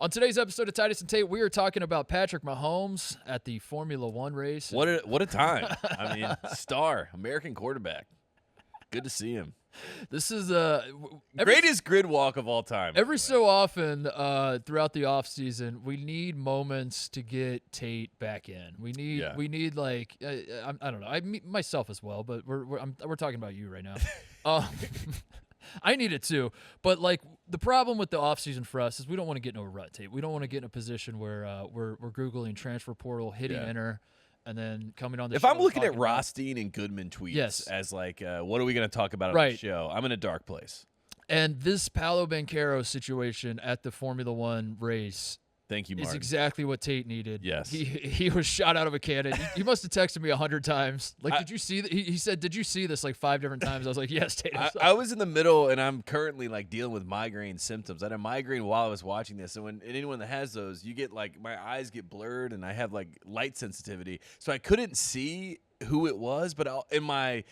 On today's episode of Titus and Tate, we are talking about Patrick Mahomes at the Formula One race. What a time. I mean, star, American quarterback. Good to see him. This is greatest grid walk of all time. Every so often throughout the offseason, we need moments to get Tate back in. We need like I don't know. Myself as well, but we're talking about you right now. I need it too, but like the problem with the offseason for us is we don't want to get in a rut, Tate. We don't want to get in a position where we're Googling transfer portal, hitting enter, and then coming on the show. If I'm looking at Rothstein and Goodman tweets as like, what are we going to talk about on the show? I'm in a dark place. And this Paolo Banchero situation at the Formula One race Thank you, Martin. is exactly what Tate needed. Yes. He was shot out of a cannon. He must have texted me 100 times. Like, did you see that? He said, did you see this like 5 different times? I was like, yes, Tate. I was in the middle, and I'm currently like dealing with migraine symptoms. I had a migraine while I was watching this, and anyone that has those, you get like my eyes get blurred, and I have like light sensitivity, so I couldn't see who it was, but in my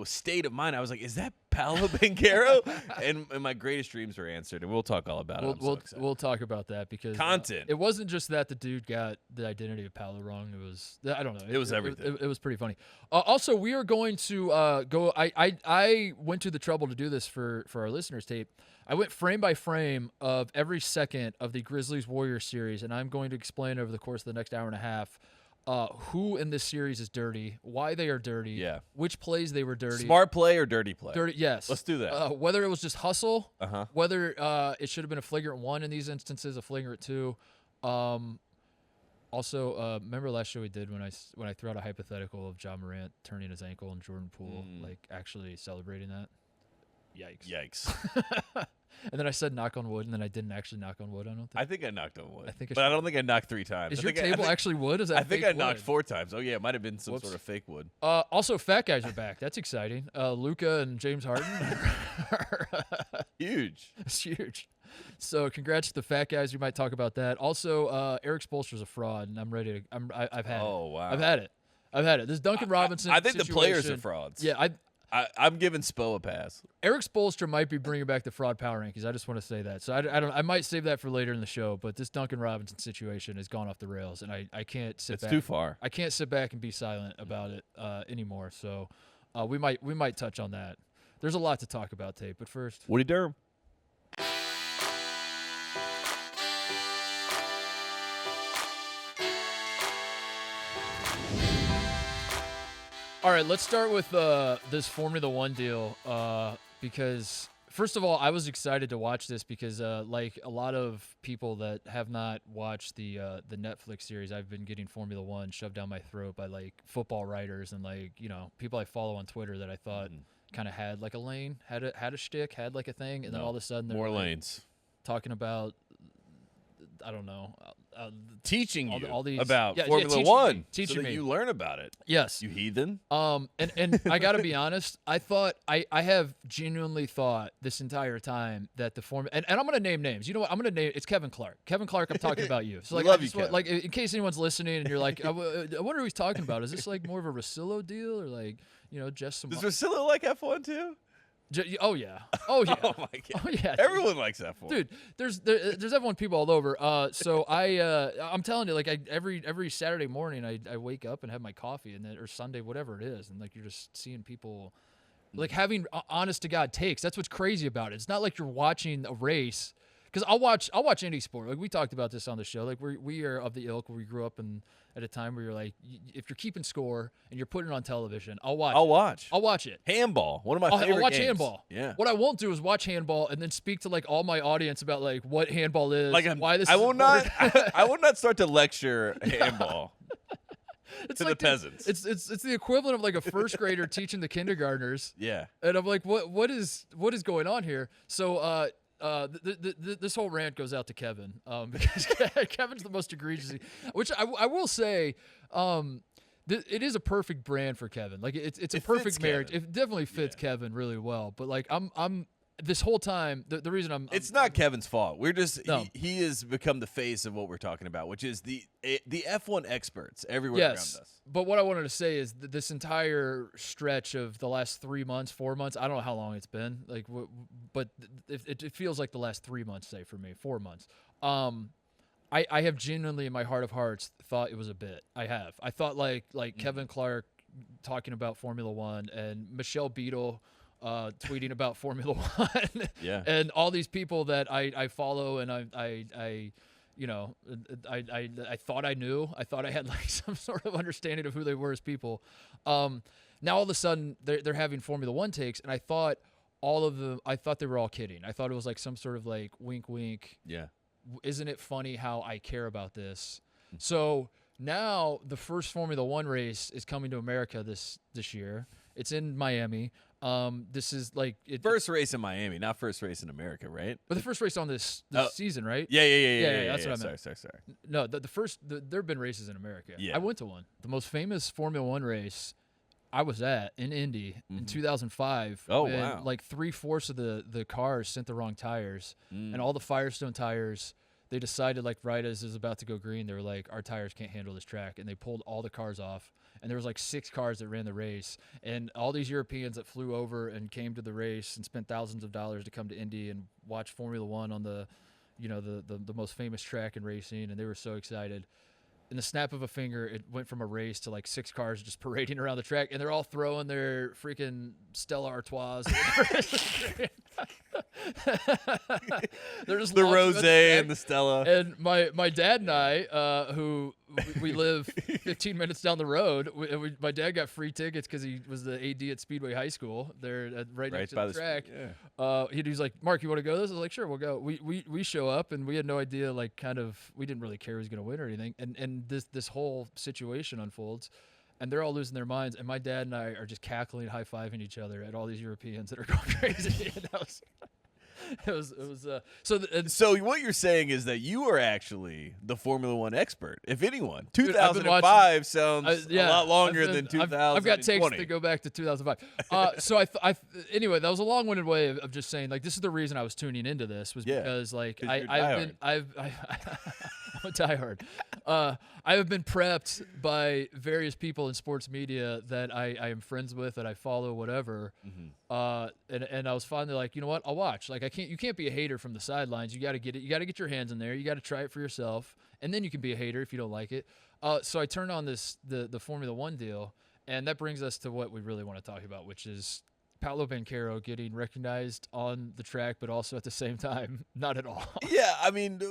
state of mind, I was like, "Is that Paolo Banchero?" and my greatest dreams were answered, and we'll talk all about it. We'll talk about that because content. It wasn't just that the dude got the identity of Paolo wrong. It was I don't know. It was everything. It was pretty funny. Also, we are going to go. I went to the trouble to do this for our listeners' tape. I went frame by frame of every second of the Grizzlies Warriors series, and I'm going to explain over the course of the next hour and a half. Who in this series is dirty, why they are dirty, which plays they were dirty. Smart play or dirty play? Dirty, yes. Let's do that. Whether it was just hustle, whether it should have been a flagrant 1 in these instances, a flagrant 2. Also, remember last show we did when I threw out a hypothetical of John Morant turning his ankle and Jordan Poole like actually celebrating that? Yikes. And then I said knock on wood, and then I didn't actually knock on wood. I think I knocked on wood. But I don't think I knocked 3 times. Is your table actually wood? Is that I think I knocked 4 times. Oh yeah, it might have been some sort of fake wood. Also, fat guys are back. That's exciting. Luka and James Harden. Huge. It's huge. So congrats to the fat guys. We might talk about that. Also, Eric Spoelstra's a fraud, and I'm ready to. I've had it. Oh wow. I've had it. This Duncan Robinson. I think situation, the players are frauds. Yeah, I'm giving Spo a pass. Eric Spoelstra might be bringing back the fraud power rankings. I just want to say that. So I might save that for later in the show. But this Duncan Robinson situation has gone off the rails, and I can't sit back. It's too far. I can't sit back and be silent about it anymore. So we might touch on that. There's a lot to talk about, Tate. But first, Woody Durham. All right, let's start with this Formula One deal because, first of all, I was excited to watch this because, like a lot of people that have not watched the Netflix series, I've been getting Formula One shoved down my throat by like football writers and like people I follow on Twitter that I thought kind of had like a lane, had a shtick, had like a thing, and then all of a sudden they're more like, lanes talking about. I don't know. Teaching you all these, about Formula One, teaching so that me. you learn about it. Yes, you heathen. And I got to be honest. I thought I have genuinely thought this entire time that the and I'm gonna name names. You know what? I'm gonna name it's Kevin Clark. Kevin Clark. I'm talking about you. So like, love you, Kevin. Like in case anyone's listening and you're like, I wonder who he's talking about. Is this like more of a Rosillo deal or like just some? Does Rosillo like F1 too? Oh yeah. Oh yeah. Oh my god. Oh yeah. Everyone likes F1. Dude, there's F1 people all over. So I'm telling you, like every Saturday morning I wake up and have my coffee and then or Sunday whatever it is, and like you're just seeing people like having honest to God takes. That's what's crazy about it. It's not like you're watching a race. Because I'll watch any sport. Like we talked about this on the show. Like we are of the ilk where we grew up at a time where you're like, if you're keeping score and you're putting it on television, I'll watch it. Handball, one of my favorite I'll watch games. handball. Yeah. What I won't do is watch handball and then speak to like all my audience about like what handball is, like why this. I will not. I will not start to lecture handball. It's to like the peasants. It's the equivalent of like a first grader teaching the kindergartners. Yeah. And I'm like, what is going on here? So this whole rant goes out to Kevin because Kevin's the most egregious. Which I will say, it is a perfect brand for Kevin. Like it's a perfect marriage. Kevin. It definitely fits Kevin really well. But like I'm this whole time the reason it's not Kevin's fault. We're just he has become the face of what we're talking about, which is the F1 experts everywhere around us. But what I wanted to say is that this entire stretch of the last 3 months, 4 months, I don't know how long it's been, like, but it feels like the last 3 months, say for me, 4 months. I have genuinely in my heart of hearts thought it was a bit. I have. I thought like Kevin Clark talking about Formula One and Michelle Beadle tweeting about Formula One. Yeah. And all these people that I follow and I you know, I thought I knew. I thought I had like some sort of understanding of who they were as people. Now all of a sudden they're having Formula One takes, and I thought they were all kidding. I thought it was like some sort of like wink, wink. Yeah. Isn't it funny how I care about this? So now the first Formula One race is coming to America this year. It's in Miami. This is like first race in Miami, not first race in America, right? But the first race on this season, right? Yeah. That's what I meant. Sorry. No, the first there have been races in America. Yeah. I went to one. The most famous Formula One race I was at in Indy in 2005. Oh, when wow. like 3/4 of the cars sent the wrong tires, and all the Firestone tires. They decided like right as it was about to go green, they were like, our tires can't handle this track, and they pulled all the cars off. And there was like 6 cars that ran the race, and all these Europeans that flew over and came to the race and spent thousands of dollars to come to Indy and watch Formula One on the most famous track in racing, and they were so excited. In the snap of a finger, it went from a race to like 6 cars just parading around the track, and they're all throwing their freaking Stella Artois. They're just the rosé and the Stella. And my dad and I, who we live 15 minutes down the road, my dad got free tickets because he was the AD at Speedway High School. They're right next to the track. He's like, Mark, you want to go to this? I was like, sure, we'll go. We show up, and we had no idea, like, kind of, we didn't really care who was going to win or anything. And this whole situation unfolds. And they're all losing their minds, and my dad and I are just cackling, high-fiving each other at all these Europeans that are going crazy. And so what you're saying is that you are actually the Formula One expert, if anyone. 2005 sounds a lot longer than 2020. I've got takes to go back to 2005. So anyway, that was a long-winded way of just saying, like, this is the reason I was tuning into this was because like I'm a diehard. I have been prepped by various people in sports media that I am friends with, that I follow, whatever. And I was finally like, you know what? I'll watch. Like, you can't be a hater from the sidelines. You got to get it. You got to get your hands in there. You got to try it for yourself, and then you can be a hater if you don't like it. So I turned on the Formula One deal, and that brings us to what we really want to talk about, which is Paolo Banchero getting recognized on the track, but also at the same time, not at all. Yeah, I mean,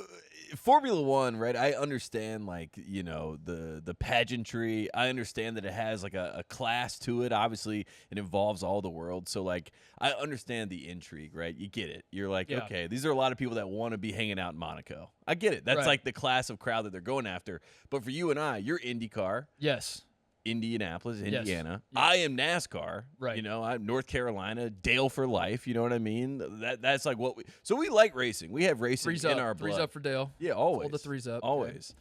Formula One, right? I understand, like, you know, the pageantry. I understand that it has like a class to it. Obviously, it involves all the world. So, like, I understand the intrigue, right? You get it. You're like, okay, these are a lot of people that want to be hanging out in Monaco. I get it. That's like the class of crowd that they're going after. But for you and I, you're IndyCar. Yes. Indianapolis, Indiana. Yes. I am NASCAR. Right. You know, I'm North Carolina, Dale for life. You know what I mean? That's like what we. So we like racing. We have racing in our blood. Threes up for Dale. Yeah, always. Hold the threes up. Always. Okay.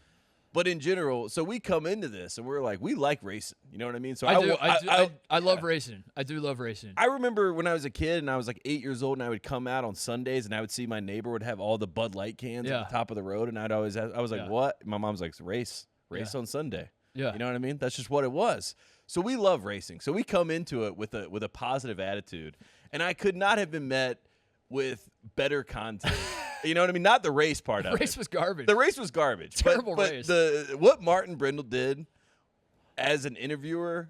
But in general, so we come into this and we're like, we like racing. You know what I mean? So I love racing. I do love racing. I remember when I was a kid and I was like 8 years old and I would come out on Sundays and I would see my neighbor would have all the Bud Light cans at the top of the road, and I was like, what? My mom's like, race on Sunday. Yeah. You know what I mean? That's just what it was. So we love racing. So we come into it with a positive attitude. And I could not have been met with better content. You know what I mean? Not the race part of it. The race was garbage. The race was garbage. Terrible race. What Martin Brindle did as an interviewer,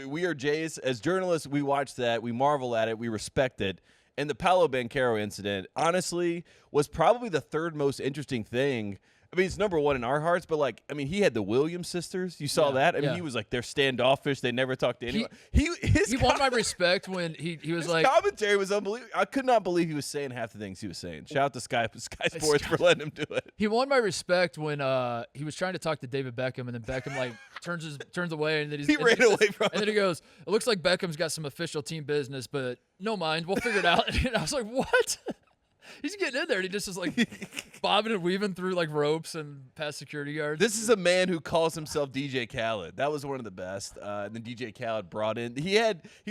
we are Jays, as journalists, we watch that, we marvel at it, we respect it. And the Paolo Banchero incident, honestly, was probably the third most interesting thing. I mean, it's number one in our hearts, but, like, I mean, he had the Williams sisters. You saw that? I mean, he was like, they're standoffish. They never talked to anyone. He won my respect when he was like. His commentary was unbelievable. I could not believe he was saying half the things he was saying. Shout out to Sky Sports for letting him do it. He won my respect when he was trying to talk to David Beckham, and then Beckham, like, turns away, and then he ran away from him. And then he goes, it looks like Beckham's got some official team business, but no mind. We'll figure it out. And I was like, what? He's getting in there, and he just is like bobbing and weaving through like ropes and past security guards. This is a man who calls himself DJ Khaled. That was one of the best. And then DJ Khaled brought in. He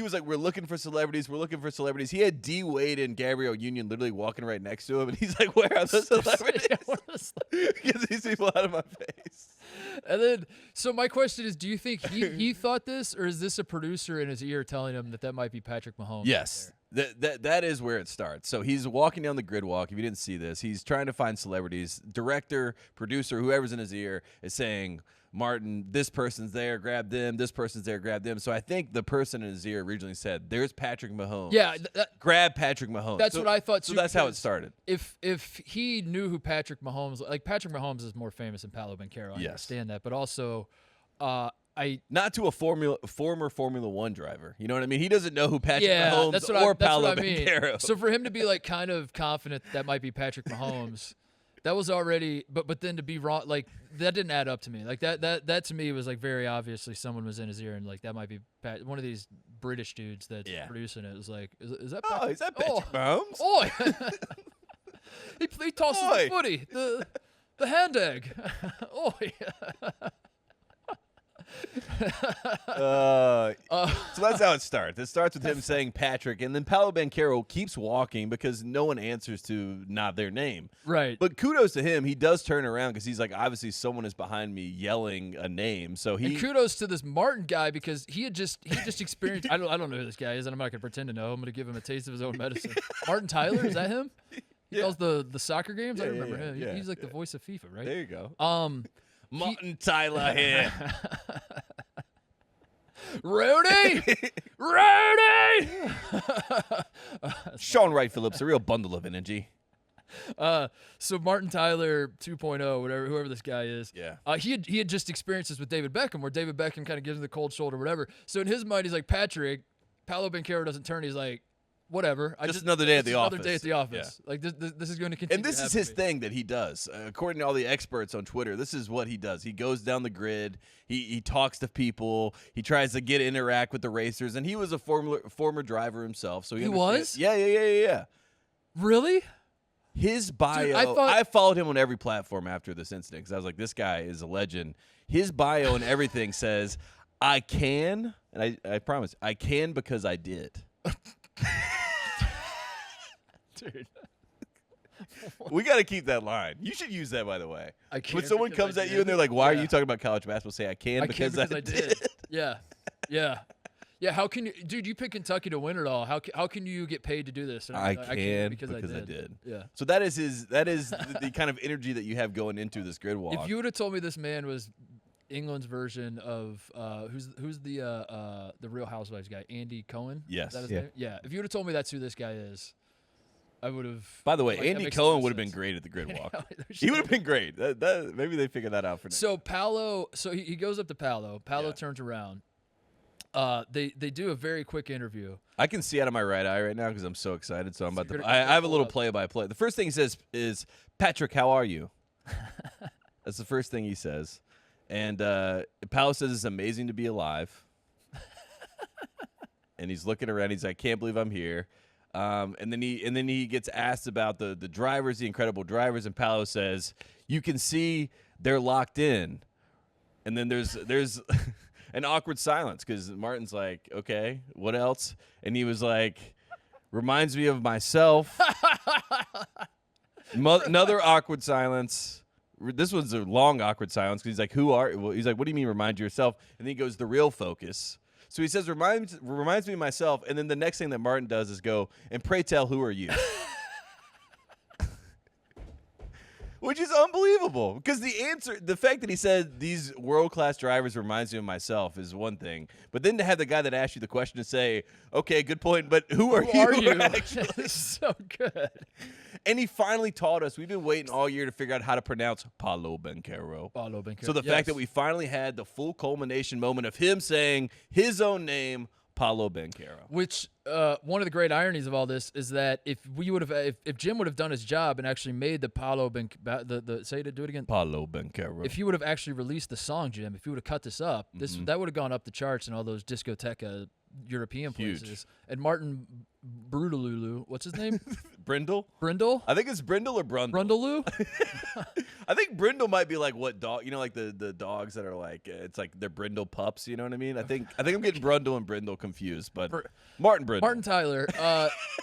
was like, we're looking for celebrities. We're looking for celebrities. He had D Wade and Gabrielle Union literally walking right next to him, and he's like, where are the celebrities? Get these people out of my face. And then, so my question is, do you think he thought this, or is this a producer in his ear telling him that might be Patrick Mahomes? Yes. That is where it starts. So he's walking down the grid walk. If you didn't see this, he's trying to find celebrities. Director, producer, whoever's in his ear is saying, Martin, this person's there, grab them. This person's there, grab them. So I think the person in his ear originally said, there's Patrick Mahomes. Yeah. Grab Patrick Mahomes. That's what I thought, too. So that's how it started. If he knew who Patrick Mahomes, like Patrick Mahomes is more famous than Paolo Banchero. I understand that. But also, not to a former Formula One driver. You know what I mean? He doesn't know who Patrick Mahomes that's or Paolo Banchero. Banchero. So for him to be like kind of confident that might be Patrick Mahomes, that was already. But then to be wrong, like that didn't add up to me. Like that to me was like very obviously someone was in his ear and like that might be one of these British dudes that's producing it. It was like, is that? Is that Patrick Mahomes? Oh, he tosses the footy, the hand egg. Oh yeah. So that's how it starts. It starts with him saying Patrick, and then Paolo Banchero keeps walking because no one answers to not their name. Right. But kudos to him. He does turn around because he's like, obviously someone is behind me yelling a name. So and kudos to this Martin guy because he just experienced. I don't know who this guy is, and I'm not gonna pretend to know. I'm gonna give him a taste of his own medicine. Martin Tyler, is that him? He calls the soccer games. I remember him. He's like the voice of FIFA, right? There you go. Martin Tyler here. Rudy! Sean Wright Phillips, a real bundle of energy. So Martin Tyler 2.0, whoever this guy is. Yeah. He had just experienced this with David Beckham, where David Beckham kind of gives him the cold shoulder, whatever. So in his mind, he's like, Patrick, Paolo Banchero doesn't turn. He's like, whatever. Just another day at the office. Another day at the office. Yeah. Like this is going to continue. And this is his thing that he does. According to all the experts on Twitter, this is what he does. He goes down the grid. He talks to people. He tries to interact with the racers. And he was a former driver himself, so he was. Yeah. Really? His bio. Dude, I followed him on every platform after this incident because I was like, this guy is a legend. His bio and everything says, "I can," and I promise, I can because I did. Dude. We got to keep that line. You should use that, by the way. I can when someone comes at you and they're like, why are you talking about college basketball? Say, I can because I did. Yeah. How can you, dude? You pick Kentucky to win it all. How can you get paid to do this? And I can because I did. Yeah. So that is the kind of energy that you have going into this grid walk. If you would have told me this man was England's version of who's the Real Housewives guy, Andy Cohen? Yes. Is that his name? Yeah. If you would have told me that's who this guy is, I would have. By the way, Andy Cohen would have been great at the grid walk. He would have been great. Maybe they figured that out for now. So Paolo, he goes up to Paolo. Paolo turns around. They do a very quick interview. I can see out of my right eye right now because I'm so excited. So I'm about to. I have a little play-by-play. The first thing he says is, "Patrick, how are you?" That's the first thing he says, and Paolo says it's amazing to be alive. And he's looking around. He's like, "I can't believe I'm here." And then he gets asked about the drivers, the incredible drivers, and Paolo says, "You can see they're locked in." And then there's an awkward silence because Martin's like, "Okay, what else?" And he was like, "Reminds me of myself." Another awkward silence. This one's a long awkward silence because he's like, he's like, "What do you mean remind you of yourself?" And then he goes, "The real focus." So he says, reminds me of myself, and then the next thing that Martin does is go, "And pray tell, who are you?" Which is unbelievable, because the fact that he said these world-class drivers reminds me of myself is one thing, but then to have the guy that asked you the question to say, "Okay, good point, but who are you?" Actually, so good. And he finally taught us. We've been waiting all year to figure out how to pronounce Paolo Banchero. So the fact that we finally had the full culmination moment of him saying his own name, Paolo Banchero. Which one of the great ironies of all this is that if Jim would have done his job and actually made the Paolo do it again. Paolo Banchero. If he would have actually released the song, Jim, if he would have cut this up, that would have gone up the charts in all those discoteca European places. And Martin Brundalulu, what's his name? Brindle? I think it's Brindle or Brundle. Brundaloo? I think Brindle might be like what dog, like the dogs that are like, it's like they're Brindle pups, you know what I mean? I think I'm getting Brundle and Brindle confused, but Martin Brindle. Martin Tyler,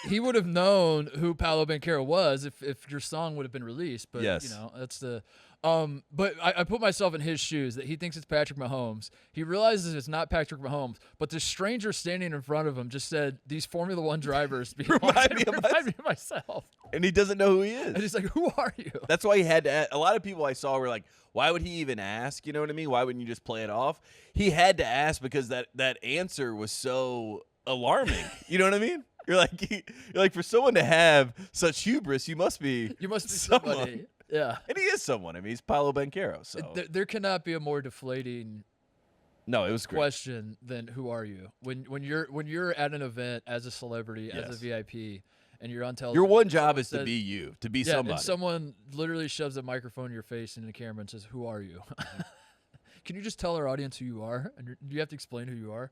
he would have known who Paolo Banchero was if your song would have been released, but yes. that's the But I put myself in his shoes that he thinks it's Patrick Mahomes. He realizes it's not Patrick Mahomes, but the stranger standing in front of him just said, "These Formula One drivers Remind me of myself." And he doesn't know who he is. And he's like, "Who are you?" That's why he had to ask. A lot of people I saw were like, why would he even ask? You know what I mean? Why wouldn't you just play it off? He had to ask because that answer was so alarming. You know what I mean? You're like, for someone to have such hubris, you must be someone. Somebody. Yeah. And he is someone. I mean, he's Paolo Banchero. So There cannot be a more deflating no, it was great. question than "Who are you?" When you're at an event as a celebrity, as a VIP, and you're on television. Your one job is to be you, to be somebody. And someone literally shoves a microphone in your face and the camera and says, "Who are you?" Can you just tell our audience who you are? And do you have to explain who you are?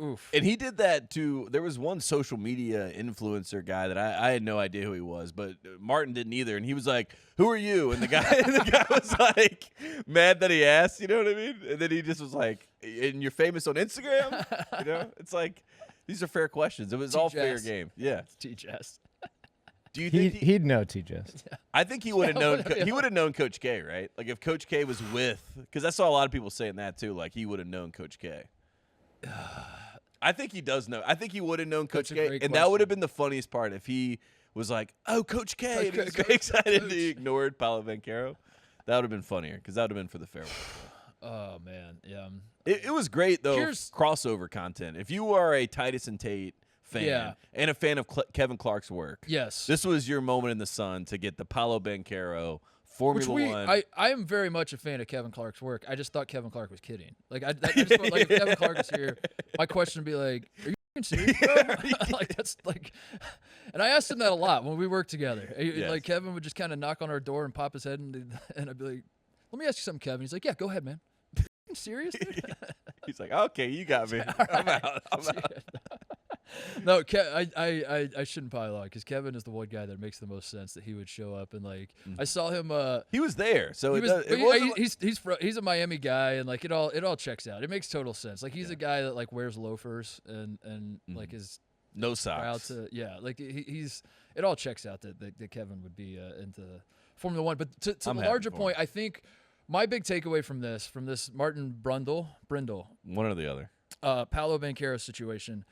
Oof. And he did that to. There was one social media influencer guy that I had no idea who he was, but Martin didn't either. And he was like, "Who are you?" And the guy was like mad that he asked. You know what I mean? And then he just was like, "And you're famous on Instagram?" You know, it's like these are fair questions. It was all fair game. Yeah, TJS. Do you think he'd know TJS? Yeah. I think he would have known. Yeah. He would have known Coach K, right? Like if Coach K was with, because I saw a lot of people saying that too. Like he would have known Coach K. I think he does know. I think he would have known Coach K, and that would have been the funniest part if he was like, "Oh, Coach K," and he was very excited and he ignored Paolo Banchero. That would have been funnier because that would have been for the farewell. Oh man, yeah. It was great though. Crossover content. If you are a Titus and Tate fan and a fan of Kevin Clark's work, yes, this was your moment in the sun to get the Paolo Banchero Formula One. I am very much a fan of Kevin Clark's work. I just thought Kevin Clark was kidding. Like I just felt like if Kevin Clark was here, my question would be like, "Are you f***ing serious, bro?" Like that's like, and I asked him that a lot when we worked together. Yes. Like Kevin would just kind of knock on our door and pop his head, and I'd be like, "Let me ask you something, Kevin." He's like, "Yeah, go ahead, man." Are you f***ing serious, dude? He's like, "Okay, you got me. I'm out. I'm out." No, I shouldn't pile on because Kevin is the one guy that makes the most sense that he would show up and like I saw him. He was there, so he's a Miami guy and like it all checks out. It makes total sense. Like he's a guy that like wears loafers and like is no socks. Like he's it all checks out that Kevin would be into Formula One. But to the larger point, I think my big takeaway from this Martin Brundle, one or the other, Paolo Banchero situation.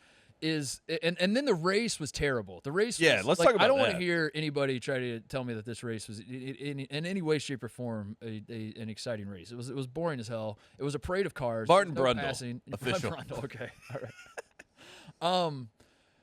Is and then the race was terrible. The race, let's like, talk about that. I don't want to hear anybody try to tell me that this race was in any way, shape, or form an exciting race. It was boring as hell. It was a parade of cars. Martin no Brundle, passing. official. Martin Brundle, okay, all right.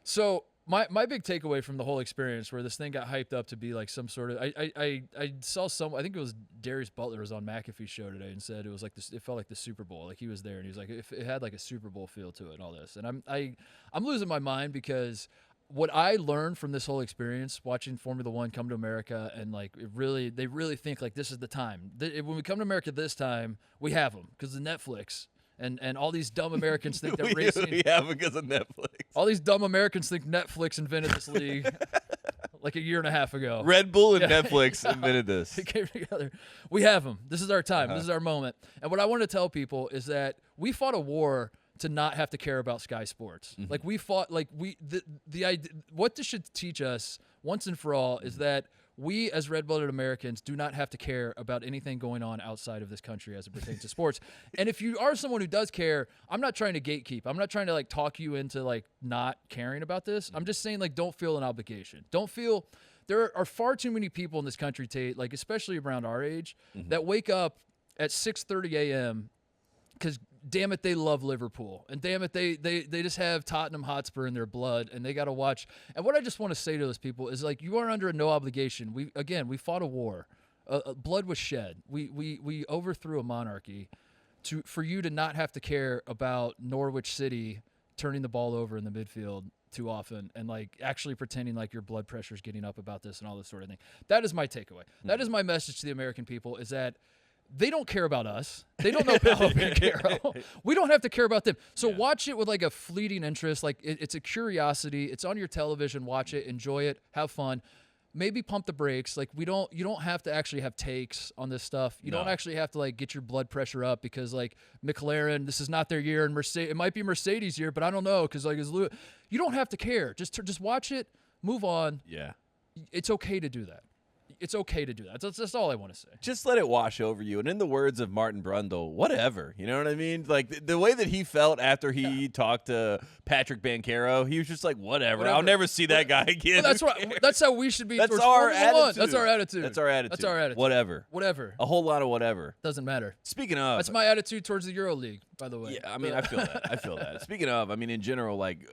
So my big takeaway from the whole experience, where this thing got hyped up to be like some sort of, I saw I think it was Darius Butler was on McAfee's show today and said it was like this. It felt like the Super Bowl. Like he was there and he was like, it had like a Super Bowl feel to it and all this. And I'm losing my mind because what I learned from this whole experience, watching Formula One come to America, and like they really think like this is the time. When we come to America this time, we have them because of Netflix. And all these dumb Americans think that racing. We have because of Netflix. All these dumb Americans think Netflix invented this league like a year and a half ago. Red Bull and Netflix invented this. It came together. We have them. This is our time. This is our moment. And what I want to tell people is that we fought a war to not have to care about Sky Sports. Mm-hmm. Like we fought. Like the idea. What this should teach us once and for all is that we as red-blooded Americans do not have to care about anything going on outside of this country as it pertains to sports. And if you are someone who does care, I'm not trying to gatekeep. I'm not trying to like talk you into like not caring about this. I'm just saying like don't feel an obligation. Don't feel there are far too many people in this country, Tate, like especially around our age, that wake up at 6:30 a.m. because damn it, they love Liverpool. And damn it, they just have Tottenham Hotspur in their blood, and they got to watch. And what I just want to say to those people is, like, you are under no obligation. We fought a war. Blood was shed. We overthrew a monarchy for you to not have to care about Norwich City turning the ball over in the midfield too often and, like, actually pretending like your blood pressure is getting up about this and all this sort of thing. That is my takeaway. That is my message to the American people, is that they don't care about us. They don't know Paolo Banchero. We don't have to care about them. So watch it with like a fleeting interest. Like it's a curiosity. It's on your television. Watch it. Enjoy it. Have fun. Maybe pump the brakes. Like you don't have to actually have takes on this stuff. You don't actually have to like get your blood pressure up because like McLaren, this is not their year, and Mercedes, it might be Mercedes' year, but I don't know because like you don't have to care. Just watch it. Move on. Yeah, it's okay to do that. it's okay to do that. That's all I want to say. Just let it wash over you. And in the words of Martin Brundle, whatever. You know what I mean? Like the way that he felt after he talked to Patrick Banchero, he was just like, whatever. I'll never see that guy again. Well, that's how we should be. That's towards our Formula One. attitude. That's our attitude. That's our attitude. That's our attitude. Whatever. A whole lot of whatever. Doesn't matter. Speaking of, that's my attitude towards the Euro League, by the way. Yeah, I mean, I feel that. Speaking of, I mean, in general, like,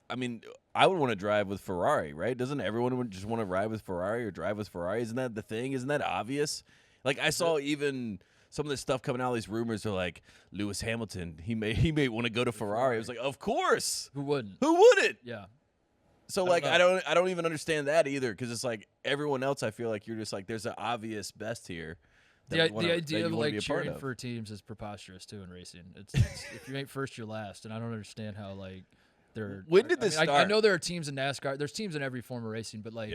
I mean, I would want to drive with Ferrari, right? Doesn't everyone just want to ride with Ferrari or drive with Ferrari? Isn't that the thing? Isn't that obvious? Like, I saw even some of this stuff coming out. These rumors are like Lewis Hamilton. He may want to go to Ferrari. I was like, of course. Who wouldn't? Who wouldn't? Yeah. So like, I don't even understand that either, because it's like everyone else. I feel like you're just like, there's an obvious best here. The idea of like cheering for teams is preposterous too in racing. It's if you ain't first, you're last, and I don't understand how like they're. When did this start? I know there are teams in NASCAR. There's teams in every form of racing, but like,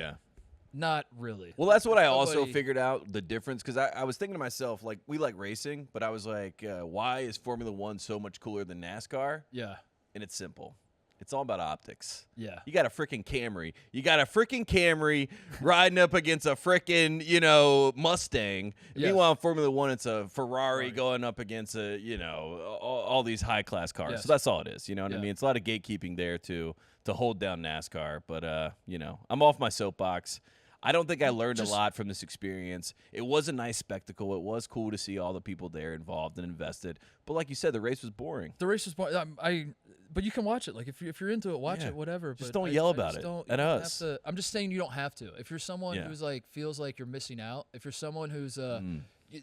not really. Well, that's what I also figured out the difference, because I was thinking to myself, like, we like racing, but I was like, why is Formula One so much cooler than NASCAR? Yeah, and it's simple. It's all about optics. Yeah. You got a freaking Camry. Riding up against a freaking, Mustang. Yes. Meanwhile, in Formula One, it's a Ferrari going up against all these high-class cars. Yes. So that's all it is. You know what I mean? It's a lot of gatekeeping there to hold down NASCAR. But, I'm off my soapbox. I don't think I learned a lot from this experience. It was a nice spectacle. It was cool to see all the people there involved and invested. But like you said, the race was boring. But you can watch it. Like if you're into it, watch it. Whatever. Just don't yell about it at us. I'm just saying you don't have to. If you're someone who's like feels like you're missing out. If you're someone who's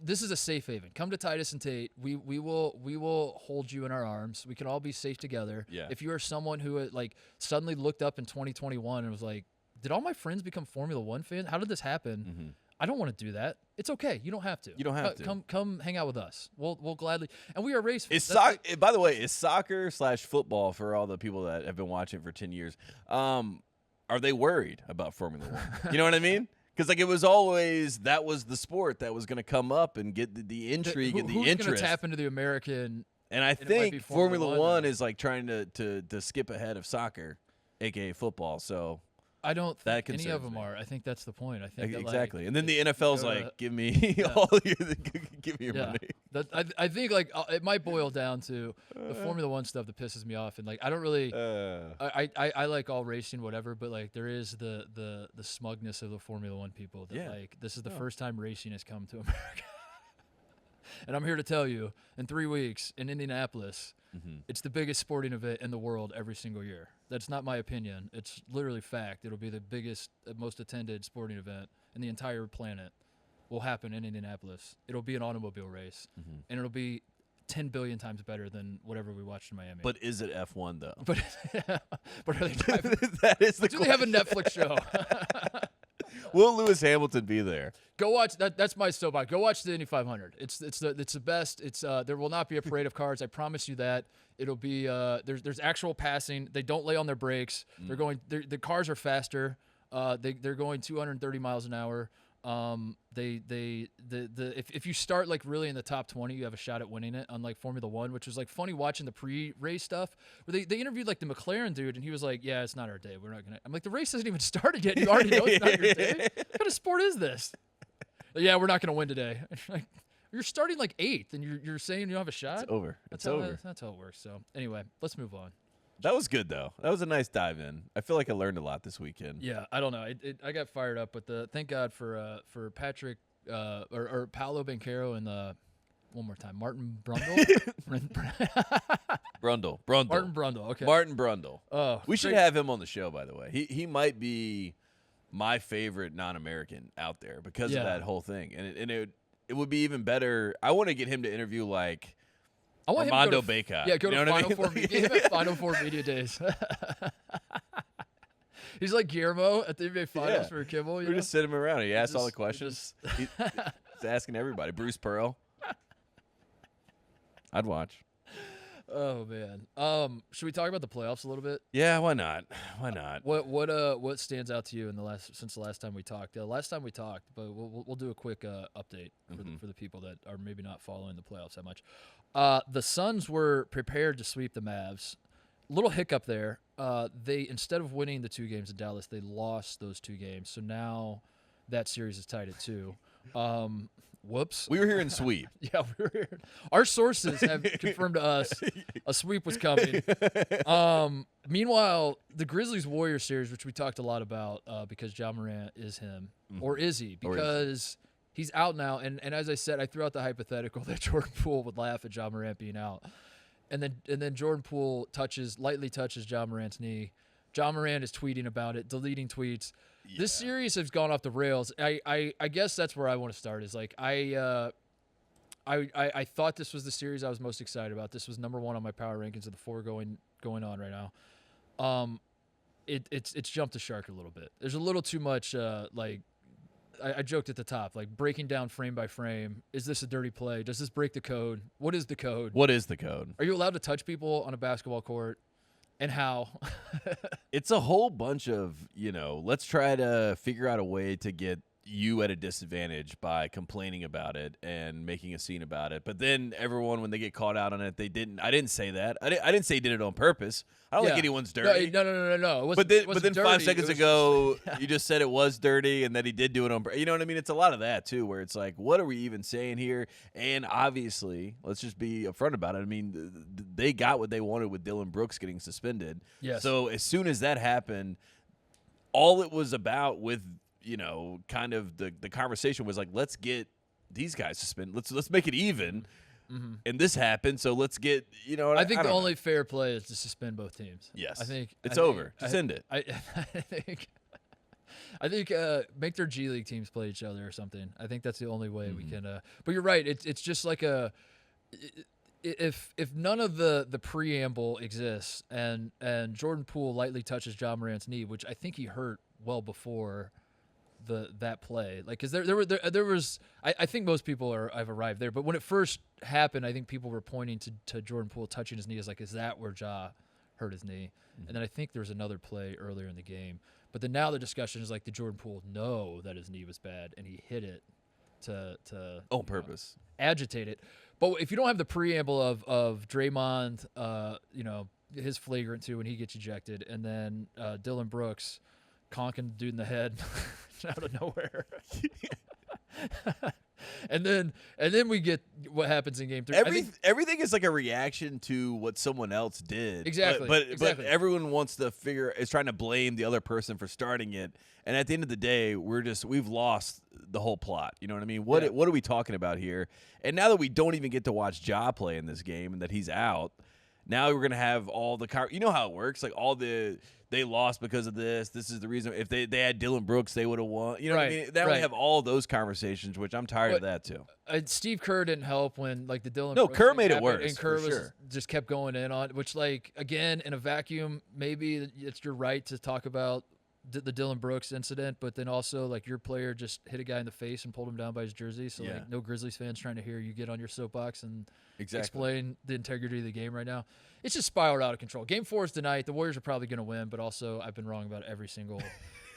this is a safe haven. Come to Titus and Tate. We will hold you in our arms. We can all be safe together. Yeah. If you are someone who like suddenly looked up in 2021 and was like, did all my friends become Formula One fans? How did this happen? Mm-hmm. I don't want to do that. It's okay. You don't have to. You don't have to. Come hang out with us. We'll gladly. And we are race fans. By the way, is soccer/football, for all the people that have been watching for 10 years, are they worried about Formula One? You know what I mean? Because like it was always that was the sport that was going to come up and get the intrigue and the interest. Who's going to tap into the American? And I think Formula One is like trying to skip ahead of soccer, aka football. So. I don't think any of them are. I think that's the point. I think exactly. And then the NFL's like, give me give me your money. I think like it might boil down to the Formula One stuff that pisses me off, and like I don't really. I like all racing, whatever, but like there is the smugness of the Formula One people that like this is the first time racing has come to America, and I'm here to tell you, in 3 weeks in Indianapolis. Mm-hmm. It's the biggest sporting event in the world every single year. That's not my opinion. It's literally fact. It'll be the biggest, most attended sporting event in the entire planet. Will happen in Indianapolis. It'll be an automobile race, and it'll be 10 billion times better than whatever we watched in Miami. But is it F1 though? But are they driving? That is the question. Do they have a Netflix show? Will Lewis Hamilton be there? Go watch that. That's my soapbox. Go watch the Indy 500. It's the best. It's there will not be a parade of cars. I promise you that. It'll be there's actual passing. They don't lay on their brakes. They're going. The cars are faster. They're going 230 miles an hour. If you start like really in the top 20, you have a shot at winning it. Unlike Formula One, which was like funny watching the pre-race stuff where they interviewed like the McLaren dude, and he was like, "Yeah, it's not our day. We're not gonna." I'm like, the race hasn't even started yet. You already know it's not your day. What kind of sport is this? Yeah, we're not gonna win today. Like, you're starting like 8th, and you're saying you don't have a shot. It's over. That's how it works. So anyway, let's move on. That was good, though. That was a nice dive in. I feel like I learned a lot this weekend. Yeah, I don't know. I got fired up, but thank God for Patrick or Paolo Banchero and one more time, Martin Brundle. Brundle. Martin Brundle. Okay. Martin Brundle. Oh, we should have him on the show. By the way, he might be my favorite non-American out there because of that whole thing, and it would be even better. I want to get him to interview like. I want Armando Bacot. Yeah, go to Final Four. Get him at Final Four Media Days. He's like Guillermo at the NBA Finals for Kimmel. We just sit him around. He asks all the questions. He's asking everybody. Bruce Pearl. I'd watch. Oh man. Should we talk about the playoffs a little bit? Yeah, why not? Why not? What stands out to you since the last time we talked? Last time we talked, but we'll do a quick update for the people that are maybe not following the playoffs that much. The Suns were prepared to sweep the Mavs. Little hiccup there. They instead of winning the 2 games in Dallas, they lost those 2 games. So now that series is tied at 2. Whoops. We were here in sweep. Yeah, we were here. Our sources have confirmed to us a sweep was coming. Meanwhile, the Grizzlies-Warriors series, which we talked a lot about because Ja Morant is him, or is he? Because he's out now, and as I said, I threw out the hypothetical that Jordan Poole would laugh at Ja Morant being out. And then Jordan Poole lightly touches Ja Morant's knee. Ja Morant is tweeting about it, deleting tweets. Yeah. This series has gone off the rails. I guess that's where I want to start. Is like I thought this was the series I was most excited about. This was number 1 on my power rankings of the 4 going on right now. It's jumped the shark a little bit. There's a little too much I joked at the top, like breaking down frame by frame. Is this a dirty play? Does this break the code? What is the code? What is the code? Are you allowed to touch people on a basketball court? And how? It's a whole bunch of, let's try to figure out a way to get you at a disadvantage by complaining about it and making a scene about it. But then everyone, when they get caught out on it, I didn't say that. I didn't say he did it on purpose. I don't think anyone's dirty. No. But then 5 seconds ago, just, you just said it was dirty and that he did do it on purpose. You know what I mean? It's a lot of that, too, where it's like, what are we even saying here? And obviously, let's just be upfront about it. I mean, they got what they wanted with Dylan Brooks getting suspended. Yes. So as soon as that happened, all it was about with kind of the conversation was like, let's get these guys suspended. Let's make it even. Mm-hmm. And this happened, so let's get I think the only fair play is to suspend both teams. Yes, I think it's over. Just end it. I think make their G League teams play each other or something. I think that's the only way we can. But you're right. It's just like if none of the preamble exists and Jordan Poole lightly touches Ja Morant's knee, which I think he hurt well before that play, like, because there was I think most people I've arrived there, but when it first happened, I think people were pointing to Jordan Poole touching his knee as like, is that where Ja hurt his knee? And then I think there was another play earlier in the game, but then now the discussion is like, did Jordan Poole know that his knee was bad and he hit it to on purpose agitate it? But if you don't have the preamble of Draymond, his flagrant 2 when he gets ejected, and then Dylan Brooks conking the dude in the head out of nowhere. and then we get what happens in game 3. Everything is like a reaction to what someone else did. Exactly. But everyone wants to is trying to blame the other person for starting it. And at the end of the day, we've lost the whole plot. You know what I mean? What are we talking about here? And now that we don't even get to watch Ja play in this game and that he's out, now we're going to have all the you know how it works, like all they lost because of this. This is the reason. If they had Dylan Brooks, they would have won. You know what I mean? Now we have all those conversations, which I'm tired of that too. Steve Kerr didn't help when like the Dylan. No, Brooks Kerr made it happened, worse. And Kerr just kept going in on, which, like, again, in a vacuum, maybe it's your right to talk about the Dylan Brooks incident, but then also, like, your player just hit a guy in the face and pulled him down by his jersey. So like, no Grizzlies fans trying to hear you get on your soapbox and explain the integrity of the game right now. It's just spiraled out of control. Game 4 is tonight. The Warriors are probably going to win, but also I've been wrong about every single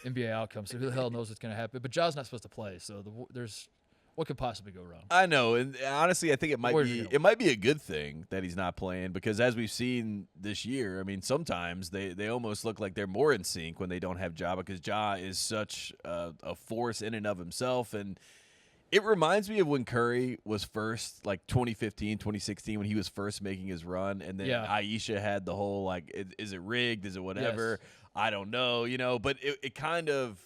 NBA outcome. So who the hell knows what's going to happen? But Ja's not supposed to play, so there's what could possibly go wrong? I know, and honestly, I think it might be a good thing that he's not playing, because as we've seen this year, I mean, sometimes they almost look like they're more in sync when they don't have Ja, because Ja is such a force in and of himself. And it reminds me of when Curry was first, like 2015, 2016, when he was first making his run, and then Aisha had the whole, like, is it rigged? Is it whatever? Yes. I don't know, but it kind of,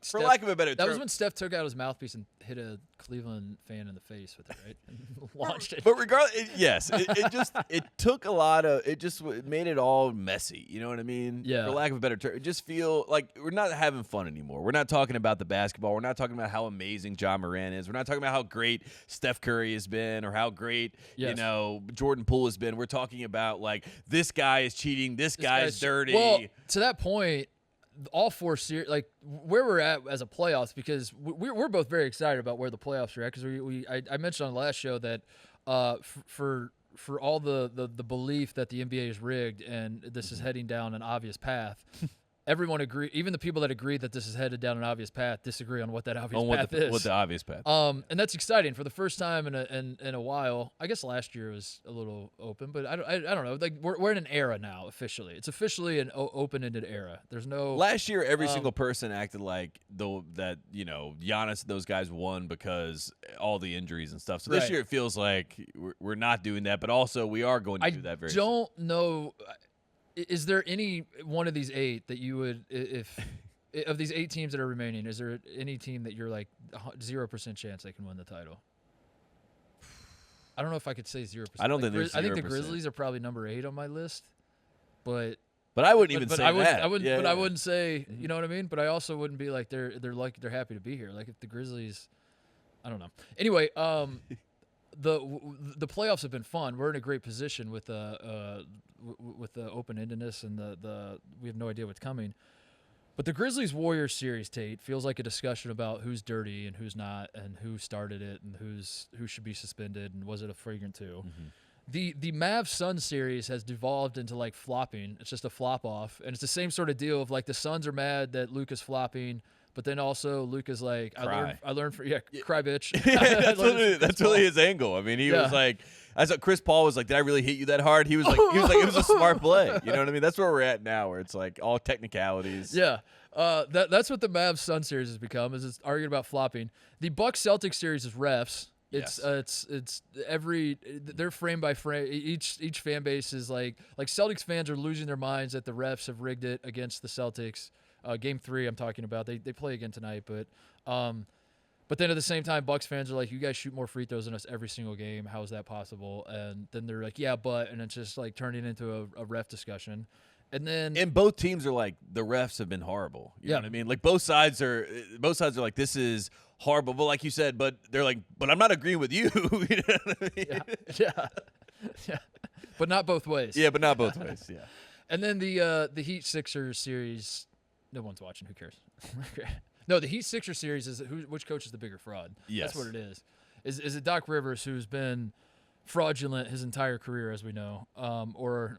for lack of a better term. That was when Steph took out his mouthpiece and hit a Cleveland fan in the face with it, right? And launched it. But regardless, it took a lot of, it just made it all messy. You know what I mean? Yeah. For lack of a better term, it just feel like we're not having fun anymore. We're not talking about the basketball. We're not talking about how amazing Ja Morant is. We're not talking about how great Steph Curry has been or how great, Jordan Poole has been. We're talking about, like, this guy is cheating. This guy is dirty. Well, to that point, all 4 series, like where we're at as a playoffs, because we're both very excited about where the playoffs are at, because I mentioned on the last show that for all the belief that the NBA is rigged and this is heading down an obvious path, everyone agree, even the people that agree that this is headed down an obvious path, disagree on what that obvious path is. What the obvious path. And that's exciting for the first time in a while. I guess last year was a little open, but I don't know. Like we're in an era now officially. It's officially an open-ended era. There's no. Last year, every single person acted like that Giannis and those guys won because all the injuries and stuff. So this year it feels like we're not doing that, but also we are going to do that very soon. I don't know. Is there any one of these 8 that you would, if of these 8 teams that are remaining, is there any team that you're like 0% chance they can win the title? I don't know if I could say 0%. I don't think there's 0%. I think the Grizzlies are probably number 8 on my list, but I wouldn't even say that. I wouldn't say, you know what I mean? But I also wouldn't be like they're happy to be here. Like if the Grizzlies, I don't know. Anyway, the playoffs have been fun. We're in a great position with the open-endedness and the we have no idea what's coming. But the Grizzlies-Warriors series, Tate, feels like a discussion about who's dirty and who's not, and who started it, and who should be suspended, and was it a flagrant 2. Mm-hmm. The Mavs-Suns series has devolved into like flopping. It's just a flop-off, and it's the same sort of deal of like the Suns are mad that Luka's flopping. But then also Luka's like, I learned for cry bitch. That's really his angle. I mean, he was like, as Chris Paul was like, did I really hit you that hard? He was like, it was a smart play. You know what I mean? That's where we're at now, where it's like all technicalities. Yeah, that's what the Mavs Sun series has become. Is it's arguing about flopping. The Bucks Celtics series is refs. It's they're frame by frame. Each fan base is like Celtics fans are losing their minds that the refs have rigged it against the Celtics. Game 3, I'm talking about. They play again tonight, but then at the same time, Bucks fans are like, you guys shoot more free throws than us every single game. How is that possible? And then they're like, yeah, but, and it's just like turning into a ref discussion. And both teams are like, the refs have been horrible. You know what I mean? Like both sides are like, this is horrible. But like you said, but they're like, but I'm not agreeing with you. You know what I mean? Yeah. But not both ways. Yeah, but not both ways. Yeah. And then the Heat Sixers series. No one's watching. Who cares? No, the Heat Sixers series is which coach is the bigger fraud? Yes. That's what it is. Is it Doc Rivers, who's been fraudulent his entire career, as we know, or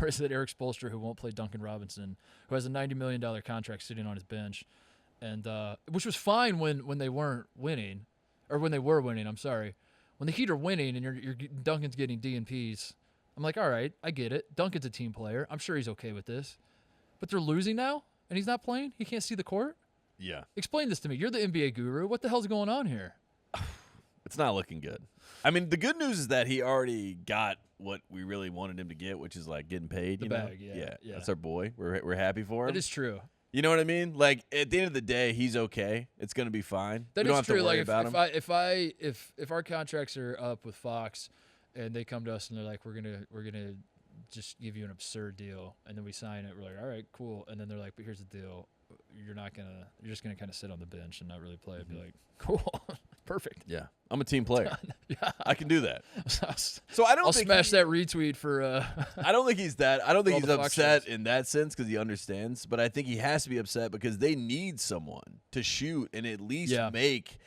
is it Eric Spoelstra, who won't play Duncan Robinson, who has a $90 million contract sitting on his bench, and which was fine when they weren't winning, or when they were winning. I'm sorry, when the Heat are winning and you're Duncan's getting D&Ps. I'm like, all right, I get it. Duncan's a team player. I'm sure he's okay with this. But they're losing now, and he's not playing? He can't see the court? Yeah. Explain this to me. You're the NBA guru. What the hell's going on here? It's not looking good. I mean, the good news is that he already got what we really wanted him to get, which is like getting paid. The bag, yeah. That's our boy. We're happy for him. It is true. You know what I mean? Like at the end of the day, he's okay. It's gonna be fine. That we don't is have true. to worry Like about him. if our contracts are up with Fox, and they come to us and they're like, we're gonna just give you an absurd deal, and then we sign it. We're like, all right, cool. And then they're like, but here's the deal: you're just gonna kind of sit on the bench and not really play. I'd be like, cool, perfect. Yeah, I'm a team player. Yeah, I can do that. So I'll smash that retweet for. I don't think he's that. I don't think he's upset in that sense because he understands. But I think he has to be upset because they need someone to shoot and at least make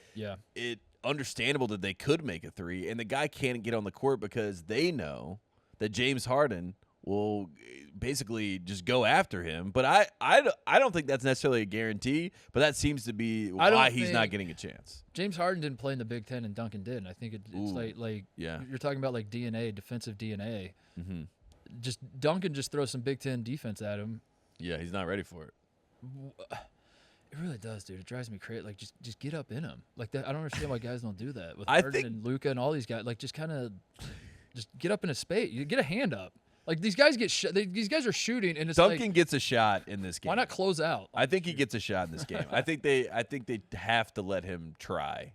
it understandable that they could make a 3, and the guy can't get on the court because they know that James Harden will basically just go after him. But I don't think that's necessarily a guarantee, but that seems to be why he's not getting a chance. James Harden didn't play in the Big Ten, and Duncan did. And I think it's like you're talking about like DNA, defensive DNA. Mm-hmm. Just Duncan just throws some Big Ten defense at him. Yeah, he's not ready for it. It really does, dude. It drives me crazy. Like, just get up in him. Like that. I don't understand why guys don't do that with Harden and Luka and all these guys. Like, just kind of just get up in a space. You get a hand up. Like these guys these guys are shooting, and it's Duncan gets a shot in this game. Why not close out? I think he gets a shot in this game. I think they have to let him try.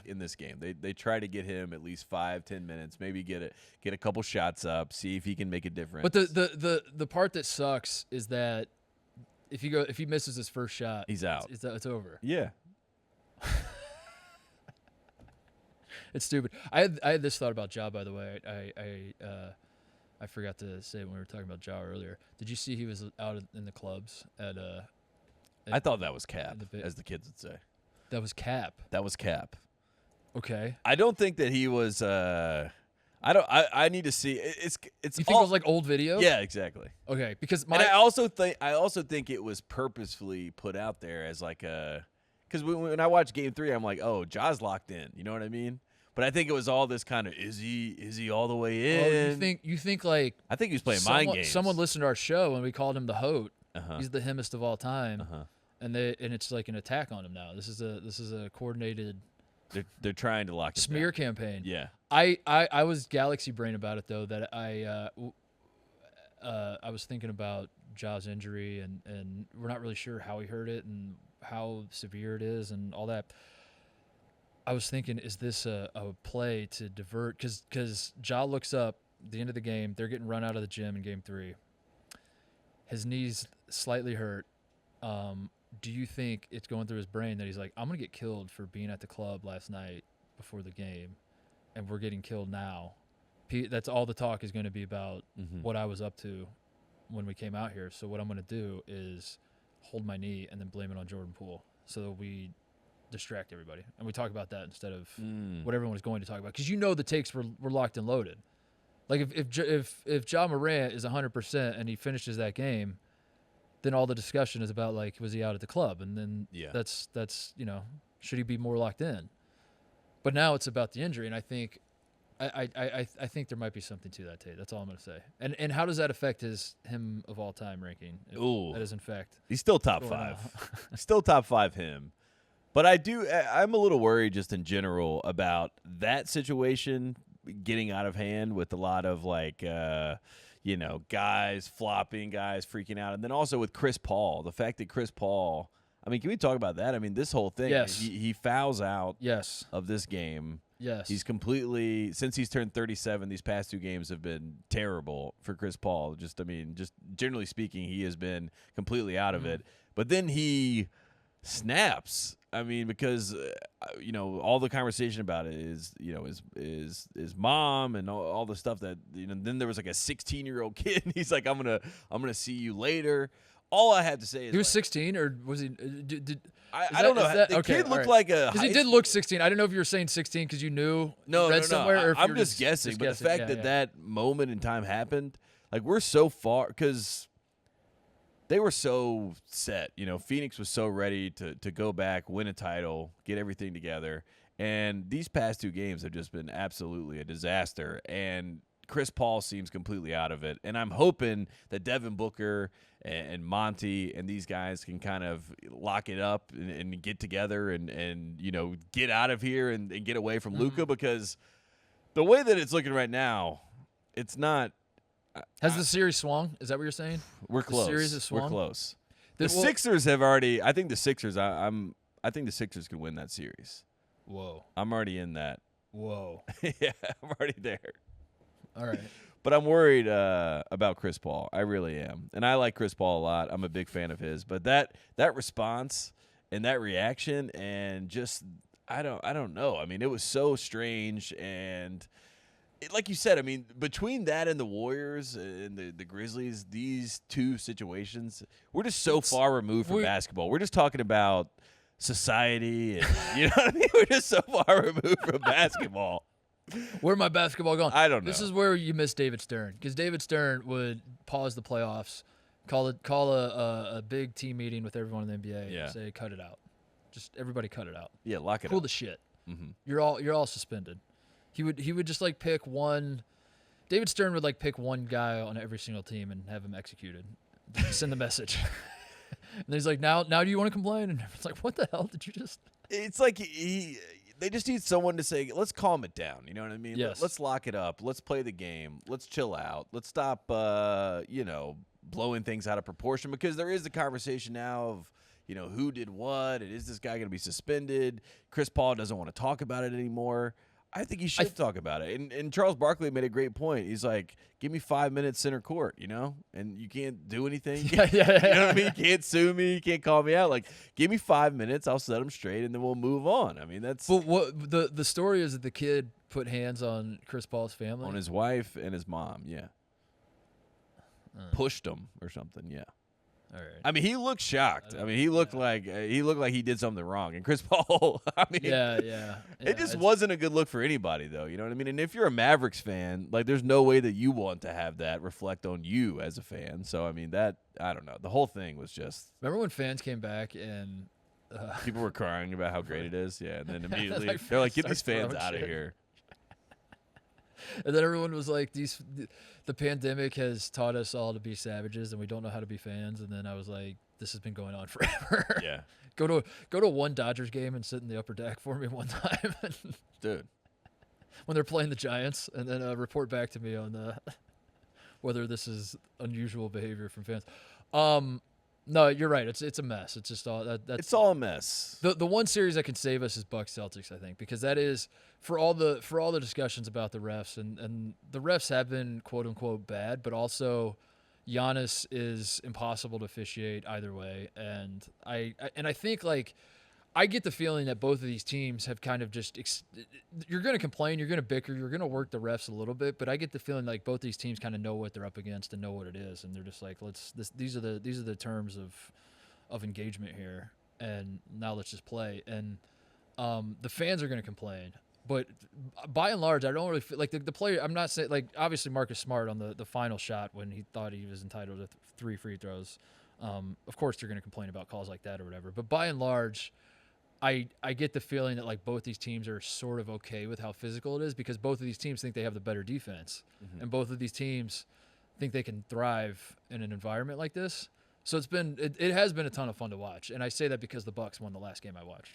In this game, they try to get him at least 5-10 minutes, maybe get a couple shots up, see if he can make a difference. But the part that sucks is that if he misses his first shot, he's out. It's over. Yeah. It's stupid. I had this thought about Ja, by the way. I forgot to say it when we were talking about Ja earlier. Did you see he was out in the clubs at I thought that was cap, as the kids would say. That was cap. That was cap. Okay. I don't think that he was. I I need to see. It's You think it was like old video? Yeah, exactly. Okay, because And I also think it was purposefully put out there as like a, because when I watched Game 3, I'm like, oh, Ja's locked in. You know what I mean? But I think it was all this kind of is he all the way in? Oh, you think like I think he was playing mind games. Someone listened to our show and we called him the Hote. Uh-huh. He's the himmest of all time. Uh-huh. And it's like an attack on him now. This is a coordinated. They're trying to lock him smear down. campaign. Yeah. I was galaxy brain about it though, that I was thinking about Ja's injury and we're not really sure how he hurt it and how severe it is and all that. I was thinking, is this a play to divert? Because Ja looks up at the end of the game. They're getting run out of the gym in Game 3. His knee's slightly hurt. Do you think it's going through his brain that he's like, I'm going to get killed for being at the club last night before the game, and we're getting killed now? That's all the talk is going to be about what I was up to when we came out here. So what I'm going to do is hold my knee and then blame it on Jordan Poole so that we distract everybody. And we talk about that instead of what everyone was going to talk about. Because the takes were locked and loaded. Like if Ja Morant is 100% and he finishes that game, then all the discussion is about like, was he out at the club? And then that's should he be more locked in? But now it's about the injury, and I think I think there might be something to that, Tate. That's all I'm going to say. And how does that affect him of all time ranking? That is in fact. He's still top 5. Still top 5 him. But I'm a little worried just in general about that situation getting out of hand with a lot of like guys flopping, guys freaking out. And then also with Chris Paul, the fact that Chris Paul, I mean, can we talk about that? I mean, this whole thing, he fouls out of this game. Yes. He's completely, since he's turned 37, these past 2 games have been terrible for Chris Paul. Just generally speaking, he has been completely out of it. But then he snaps. I mean, because all the conversation about it is his mom and all the stuff that Then there was like a 16-year-old kid, and he's like, I'm gonna see you later. All I had to say is he was 16, or was he? I don't know. The kid looked like a. Because he did look 16. I didn't know if you were saying 16 because you knew. No. Somewhere, or if I'm just guessing. But the fact that moment in time happened, like we're so far because. They were so set. Phoenix was so ready to go back, win a title, get everything together. And these past 2 games have just been absolutely a disaster. And Chris Paul seems completely out of it. And I'm hoping that Devin Booker and Monty and these guys can kind of lock it up and get together and get out of here and get away from Luka, because the way that it's looking right now, it's not. Has the series swung? Is that what you're saying? We're close. The series has swung? We're close. The Sixers have already. I think the Sixers. I think the Sixers could win that series. Whoa. I'm already in that. Whoa. Yeah, I'm already there. All right. But I'm worried about Chris Paul. I really am, and I like Chris Paul a lot. I'm a big fan of his. But that response and that reaction and just I don't know. I mean, it was so strange and. Like you said, I mean, between that and the Warriors and the Grizzlies, these 2 situations, we're just so far removed from basketball. We're just talking about society, and you know what I mean? We're just so far removed from basketball. Where my basketball going? I don't know. This is where you miss David Stern, because David Stern would pause the playoffs, call a big team meeting with everyone in the NBA, and say, cut it out. Just everybody cut it out. Yeah, lock it up. Cool the shit. Mm-hmm. You're all suspended. He would just like pick one. David Stern would like pick one guy on every single team and have him executed. Send the message. And he's like, now do you want to complain? And it's like, what the hell did you just? It's like they just need someone to say, let's calm it down. You know what I mean? Yes. Let's lock it up. Let's play the game. Let's chill out. Let's stop, blowing things out of proportion, because there is the conversation now of, who did what, and is this guy going to be suspended? Chris Paul doesn't want to talk about it anymore. I think he should talk about it. And Charles Barkley made a great point. He's like, give me 5 minutes center court, and you can't do anything. You know what I mean? You can't sue me. You can't call me out. Like, give me 5 minutes. I'll set him straight, and then we'll move on. I mean, that's. But what the story is that the kid put hands on Chris Paul's family? On his wife and his mom, yeah. Pushed him or something, yeah. All right. I mean, he looked shocked. I mean, he looked like he did something wrong. And Chris Paul, I mean, yeah. It just wasn't a good look for anybody, though. You know what I mean? And if you're a Mavericks fan, like, there's no way that you want to have that reflect on you as a fan. So, I mean, I don't know. The whole thing was just. Remember when fans came back and people were crying about how great it is? Yeah. And then immediately like they're like, get fans these fans throwing out of shit. here. And then everyone was like, the pandemic has taught us all to be savages and we don't know how to be fans. And then I was like, this has been going on forever. Yeah. Go to one Dodgers game and sit in the upper deck for me one time. Dude. When they're playing the Giants, and then report back to me on whether this is unusual behavior from fans. No, you're right. It's a mess. It's just all that's It's all a mess. The one series that can save us is Bucks Celtics, I think, because that is for all the discussions about the refs and the refs have been quote unquote bad, but also Giannis is impossible to officiate either way, and I think like I get the feeling that both of these teams have kind of just you're going to complain, you're going to bicker, you're going to work the refs a little bit, but I get the feeling like both these teams kind of know what they're up against and know what it is, and they're just like these are the terms of engagement here, and now let's just play. And the fans are going to complain, but by and large, I don't really feel like the player. I'm not saying like obviously Marcus Smart on the final shot when he thought he was entitled to 3 free throws. Of course, they're going to complain about calls like that or whatever, but by and large. I get the feeling that like both these teams are sort of okay with how physical it is because both of these teams think they have the better defense, and both of these teams think they can thrive in an environment like this. So it has been a ton of fun to watch, and I say that because the Bucks won the last game I watched.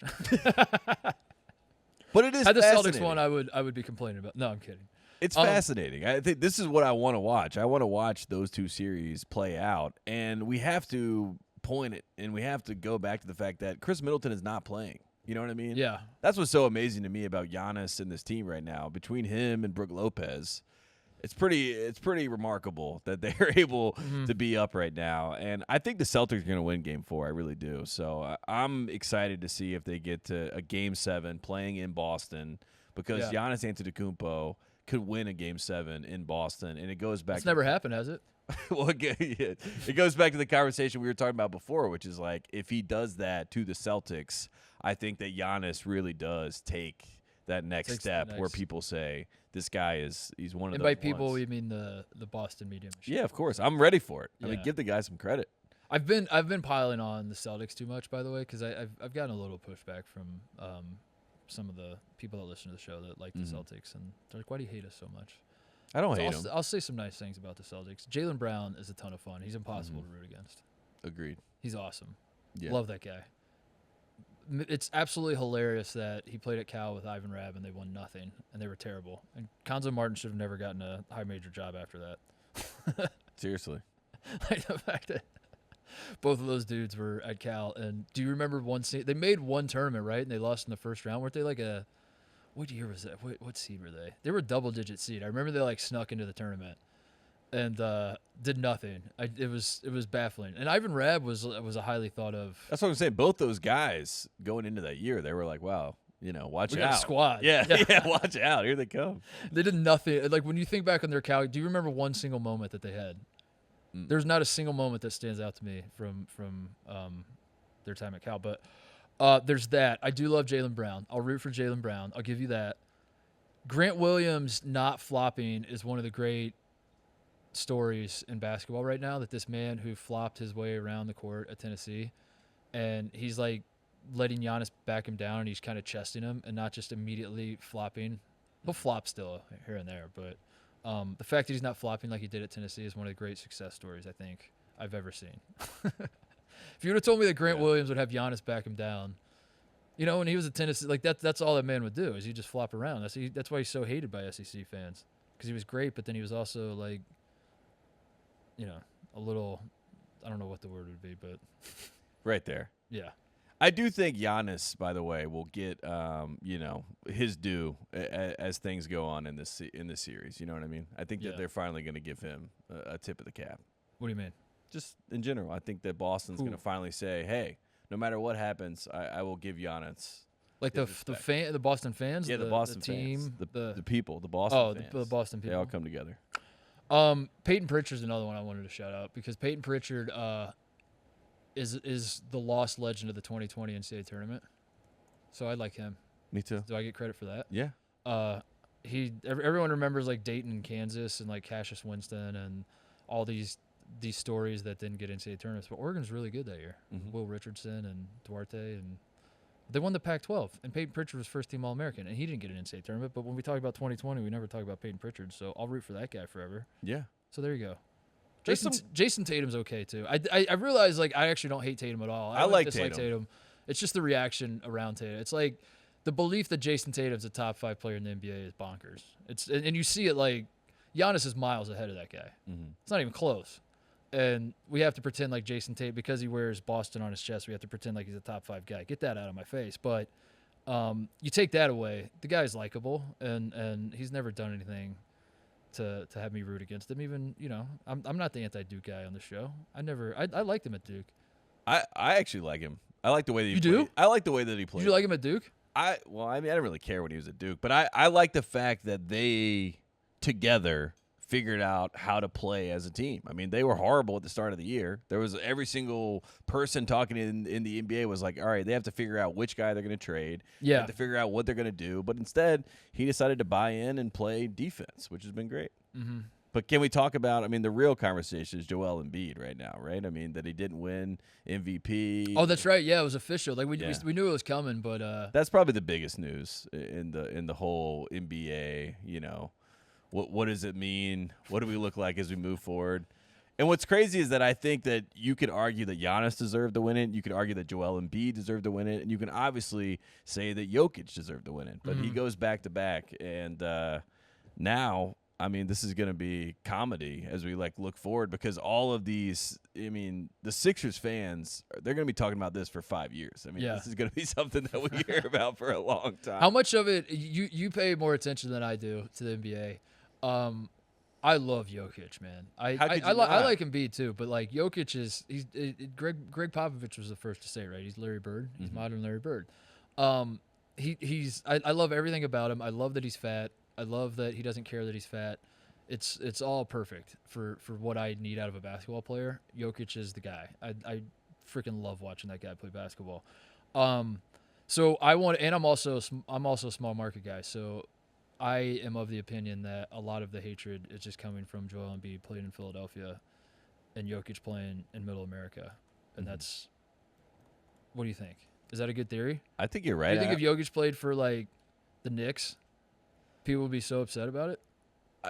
But it is had the fascinating. Celtics won, I would be complaining about. No, I'm kidding. It's fascinating. I think this is what I want to watch. I want to watch those two series play out, and we have to point it, and we have to go back to the fact that Chris Middleton is not playing. You know what I mean? Yeah. That's what's so amazing to me about Giannis and this team right now. Between him and Brook Lopez, it's pretty remarkable that they're able to be up right now. And I think the Celtics are going to win Game 4. I really do. So I'm excited to see if they get to a Game 7 playing in Boston because Giannis Antetokounmpo could win a Game 7 in Boston, and it goes back. It's never happened, has it? Well, it goes back to the conversation we were talking about before, which is like if he does that to the Celtics, I think that Giannis really does take that next step where people say this guy he's one of and those by people ones. we mean the Boston media machine. Yeah, of course. I'm ready for it. I mean, Yeah. give the guy some credit. I've been piling on the Celtics too much, by the way, because I've gotten a little pushback from some of the people that listen to the show that like the Celtics, and they're like, "Why do you hate us so much?" I don't So hate him. I'll say some nice things about the Celtics. Jaylen Brown is a ton of fun. He's impossible to root against. Agreed. He's awesome. Yeah. Love that guy. It's absolutely hilarious that he played at Cal with Ivan Rabb and they won nothing, and they were terrible. And Konzo Martin should have never gotten a high major job after that. Seriously. Like the fact that both of those dudes were at Cal. And do you remember they made one tournament, right? And they lost in the first round. Weren't they like what year was that? What seed were they? They were a double-digit seed. I remember they like snuck into the tournament and did nothing. It was baffling. And Ivan Rabb was a highly thought of. That's what I'm saying. Both those guys going into that year, they were like, wow, watch We out. got a squad. Yeah, watch out. Here they come. They did nothing. Like when you think back on their Cal, do you remember one single moment that they had? There's not a single moment that stands out to me from their time at Cal, but there's that. I do love Jaylen Brown. I'll root for Jaylen Brown. I'll give you that. Grant Williams not flopping is one of the great stories in basketball right now, that this man who flopped his way around the court at Tennessee, and he's like letting Giannis back him down, and he's kind of chesting him and not just immediately flopping. He'll flop still here and there, but the fact that he's not flopping like he did at Tennessee is one of the great success stories I think I've ever seen. If you would have told me that Grant Williams would have Giannis back him down, when he was at Tennessee, like that's all that man would do is he just flop around. That's why he's so hated by SEC fans, because he was great, but then he was also like, a little, I don't know what the word would be, but Right there. yeah. I do think Giannis, by the way, will get his due as things go on in this series. You know what I mean? I think that they're finally going to give him a tip of the cap. What do you mean? Just in general, I think that Boston's going to finally say, "Hey, no matter what happens, I will give Giannis." Like the Boston fans, Yeah, the Boston team, fans, the people, the Boston fans. the Boston people. They all come together. Peyton Pritchard's another one I wanted to shout out, because Peyton Pritchard, is the lost legend of the 2020 NCAA tournament. So I like him. Me too. Do I get credit for that? Yeah. Everyone remembers like Dayton, Kansas, and like Cassius Winston and all these stories that didn't get NCAA tournaments. But Oregon's really good that year. Mm-hmm. Will Richardson and Duarte, and they won the Pac-12. And Peyton Pritchard was first-team All-American, and he didn't get an NCAA tournament. But when we talk about 2020, we never talk about Peyton Pritchard. So I'll root for that guy forever. Yeah. So there you go. Jason Tatum's okay too. I realize like I actually don't hate Tatum at all. I like dislike Tatum. It's just the reaction around Tatum. It's like the belief that Jason Tatum's a top 5 player in the NBA is bonkers. And you see it like Giannis is miles ahead of that guy. Mm-hmm. It's not even close. And we have to pretend like Jason Tate, because he wears Boston on his chest, we have to pretend like he's a top 5 guy. Get that out of my face. But you take that away, the guy's likable, and he's never done anything to have me root against him. Even, I'm not the anti-Duke guy on the show. I liked him at Duke. I actually like him. I like the way that he You played. do? I like the way that he played. Did you like him at Duke? I didn't really care when he was at Duke, but I like the fact that they together figured out how to play as a team. I mean, they were horrible at the start of the year. There was every single person talking in the NBA was like, all right, they have to figure out which guy they're going to trade. Yeah. They have to figure out what they're going to do. But instead, he decided to buy in and play defense, which has been great. Mm-hmm. But can we talk about, the real conversation is Joel Embiid right now, right? I mean, that he didn't win MVP. Oh, that's right. Yeah, it was official. Like we knew it was coming, but that's probably the biggest news in the whole NBA, What does it mean? What do we look like as we move forward? And what's crazy is that I think that you could argue that Giannis deserved to win it. You could argue that Joel Embiid deserved to win it. And you can obviously say that Jokic deserved to win it. But he goes back to back. And now, this is going to be comedy as we look forward, because all of these, the Sixers fans, they're going to be talking about this for 5 years. This is going to be something that we hear about for a long time. How much of it, you pay more attention than I do to the NBA. I love Jokic, man. I like Embiid too, but like Jokic is Greg Popovich was the first to say it, right? He's Larry Bird. He's modern Larry Bird. I love everything about him. I love that he's fat. I love that he doesn't care that he's fat. It's all perfect for what I need out of a basketball player. Jokic is the guy. I freaking love watching that guy play basketball. So I'm also a small market guy. So I am of the opinion that a lot of the hatred is just coming from Joel Embiid playing in Philadelphia and Jokic playing in Middle America. And that's – what do you think? Is that a good theory? I think you're right. Do you think if Jokic played for, the Knicks, people would be so upset about it?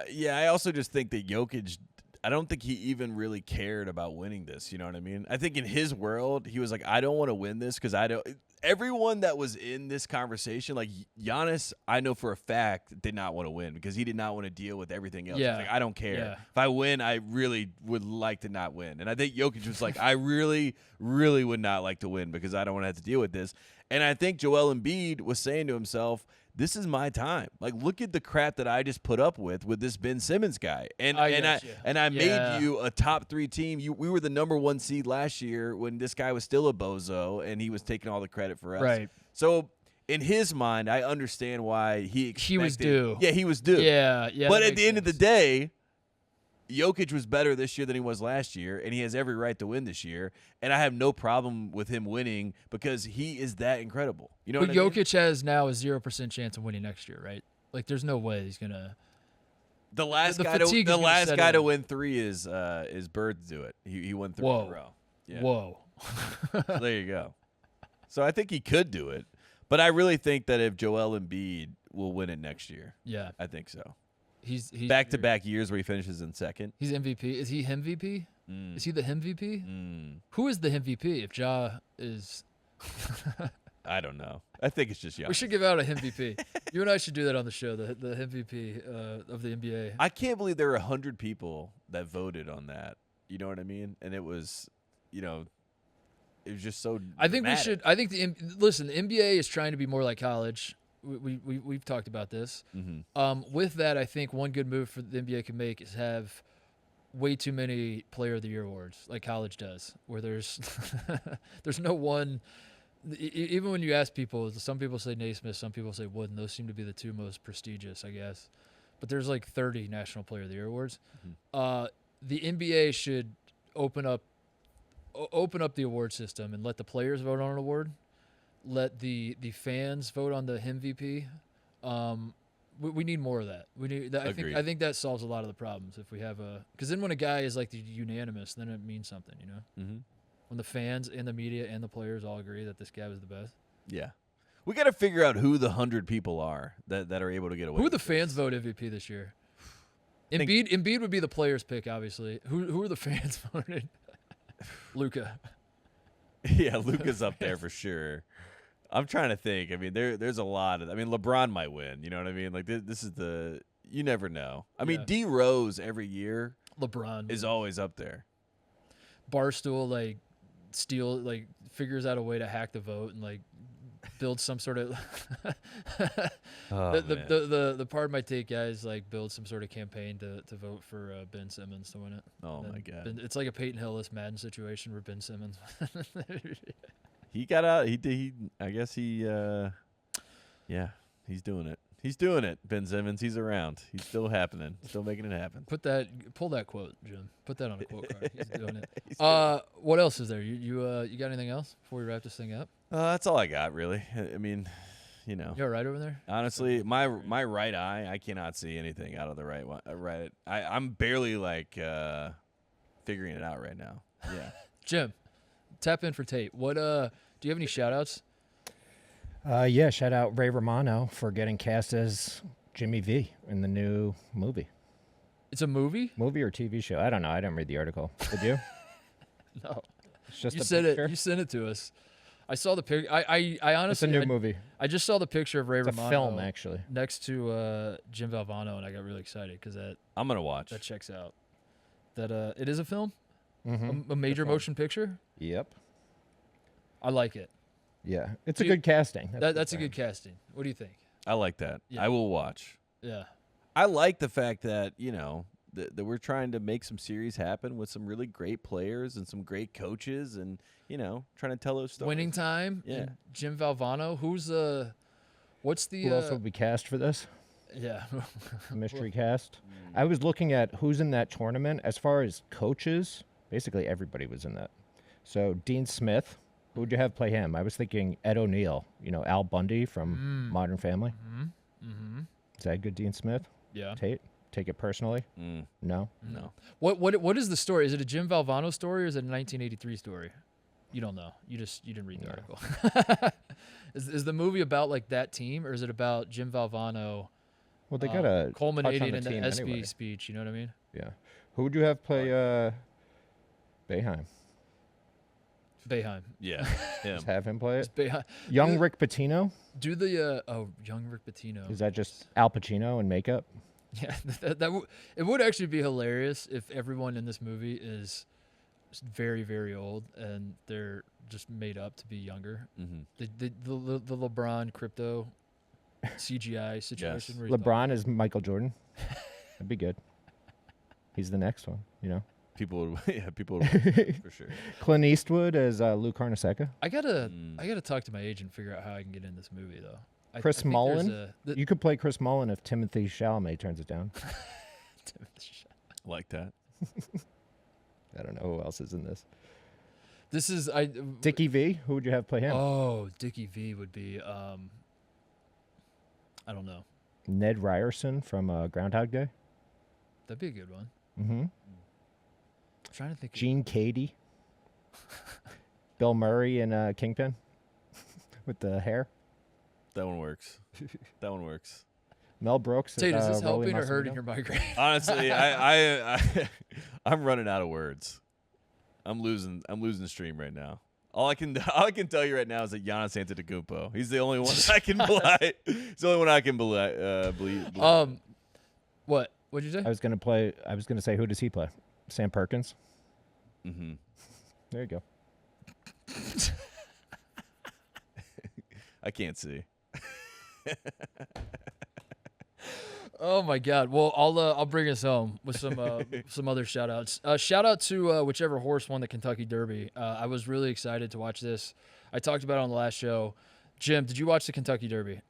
Yeah, I also just think that Jokic – I don't think he even really cared about winning this. You know what I mean? I think in his world, he was like, I don't want to win this because I don't – everyone that was in this conversation, like Giannis, I know for a fact did not want to win because he did not want to deal with everything else. Yeah. He's like, I don't care. Yeah. If I win, I really would like to not win. And I think Jokic was like, I really, really would not like to win because I don't want to have to deal with this. And I think Joel Embiid was saying to himself, this is my time. Like, look at the crap that I just put up with this Ben Simmons guy. And I made you a top 3 team. We were the number 1 seed last year when this guy was still a bozo and he was taking all the credit for us. Right. So in his mind, I understand why he expected. He was due. Yeah, he was due. Yeah. But at the end of the day, Jokic was better this year than he was last year, and he has every right to win this year. And I have no problem with him winning because he is that incredible. You know but what I mean? Jokic has now a 0% chance of winning next year, right? Like, there's no way he's gonna. The last guy to win 3 is Bird to do it. He won 3 in a row. Yeah. Whoa. So there you go. So I think he could do it, but I really think that if Joel Embiid will win it next year, yeah, I think so. He's back-to-back years where he finishes in second. He's MVP. Is he him VP? Is he the him VP? Who is the him VP? If Ja is, I don't know. I think it's just Giannis. We should give out a him VP. You and I should do that on the show. The him VP of the NBA. I can't believe there were 100 people that voted on that. You know what I mean? And it was, it was just so. I think dramatic. we should. I think listen. The NBA is trying to be more like college. We've talked about this. With that, I think one good move for the NBA can make is have way too many Player of the Year awards, like college does, where there's no one. Even when you ask people, some people say Naismith, some people say Wooden. Those seem to be the 2 most prestigious, I guess. But there's like 30 National Player of the Year awards. The NBA should open up open up the award system and let the players vote on an award. Let the fans vote on the him VP. We need more of that. We need. I think that solves a lot of the problems if we have a. Because then when a guy is like the unanimous, then it means something, you know. Mm-hmm. When the fans and the media and the players all agree that this guy was the best. Yeah. We got to figure out who the 100 people are that are able to get away. Who with the this. fans vote MVP this year? Embiid would be the players' pick, obviously. Who are the fans voted? Luka. Yeah, Luka's up there for sure. I'm trying to think. I mean, there's a lot of. I mean, LeBron might win. You know what I mean? Like this is the. You never know. I mean, D Rose every year. LeBron is always up there. Barstool figures out a way to hack the vote and like build some sort of. The Pardon My Take guys like build some sort of campaign to vote for Ben Simmons to win it. Oh my God! It's like a Peyton Hillis Madden situation where Ben Simmons. He got out. He. I guess he. Yeah, he's doing it. He's doing it. Ben Simmons. He's around. He's still happening. Still making it happen. Pull that quote, Jim. Put that on a quote card. He's doing it. What else is there? You got anything else before we wrap this thing up? That's all I got, really. I mean, you know. You all right over there? Honestly, my right eye, I cannot see anything out of the right one. Right. I'm barely like figuring it out right now. Yeah. Jim, tap in for Tate. What do you have any shout outs? Yeah, shout out Ray Romano for getting cast as Jimmy V in the new movie. It's a movie? Movie or TV show? I don't know. I didn't read the article. Did you? No. It's just you a said picture? it. You sent it to us. I saw the picture. I honestly. It's a new movie. I just saw the picture of Ray It's Romano. a film, actually. Next to Jim Valvano, and I got really excited because I'm gonna watch. That checks out. That it is a film, Mm-hmm. a major motion picture. Yep. I like it. Yeah, it's a good casting. That's a good casting. What do you think? I like that. Yeah. I will watch. Yeah. I like the fact that, you know, that we're trying to make some series happen with some really great players and some great coaches and, you know, trying to tell those stories. Winning Time. Yeah. And Jim Valvano. What's the? Who else would be cast for this? Yeah. Mystery cast. I was looking at who's in that tournament. As far as coaches, basically everybody was in that. So Dean Smith. Who would you have play him? I was thinking Ed O'Neill, you know, Al Bundy from Modern Family. Mm-hmm. Is that good, Dean Smith? Yeah. Tate? Take it personally? No? No. What is the story? Is it a Jim Valvano story or is it a 1983 story? You don't know. You didn't read the article. Is the movie about like that team or is it about Jim Valvano? Well, they got a culminating in the team SB anyway. speech. You know what I mean? Yeah. Who would you have play Boeheim? Boeheim. Yeah. Just have him play it? Boeheim. Young Rick Pitino? Do the young Rick Pitino. Is that just Al Pacino in makeup? Yeah, it would actually be hilarious if everyone in this movie is very, very old and they're just made up to be younger. Mm-hmm. The LeBron crypto CGI situation. Yes. Where he's LeBron is Michael Jordan. That'd be good. He's the next one, you know? People would for sure. Clint Eastwood as Lou Carnesecca. I gotta talk to my agent and figure out how I can get in this movie though. Chris I think Mullen. You could play Chris Mullen if Timothy Chalamet turns it down. Like that. I don't know who else is in this. This is Dickie V. Who would you have play him? Oh, Dickie V would be I don't know. Ned Ryerson from Groundhog Day. That'd be a good one. Mm-hmm. I'm trying to think. Gene Cady. Bill Murray in Kingpin with the hair. That one works. That one works. Mel Brooks. Tate, is this Rolly helping or hurting Massimino. your migraine? Honestly, I'm running out of words. I'm losing stream right now. All I can tell you right now is that Giannis Antetokounmpo. He's the only one I can believe. He's the only one I can believe. What? What'd you say? I was gonna say, who does he play? Sam Perkins. Mm-hmm. There you go. I can't see. Oh my God! Well, I'll bring us home with some other shout outs. Shout out to whichever horse won the Kentucky Derby. I was really excited to watch this. I talked about it on the last show. Jim, did you watch the Kentucky Derby?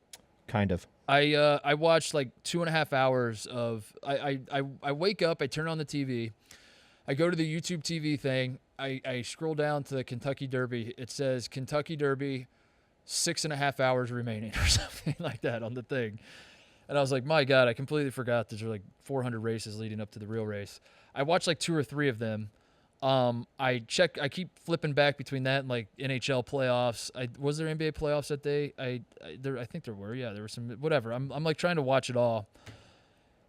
Kind of. I watched like 2.5 hours of. I wake up. I turn on the TV. I go to the YouTube TV thing. I scroll down to the Kentucky Derby. It says Kentucky Derby, 6.5 hours remaining or something like that on the thing. And I was like, my God, I completely forgot there's like 400 races leading up to the real race. I watched like 2 or 3 of them. I keep flipping back between that and like NHL playoffs. Was there NBA playoffs that day? I think there were. Yeah, there were some. Whatever. I'm like trying to watch it all.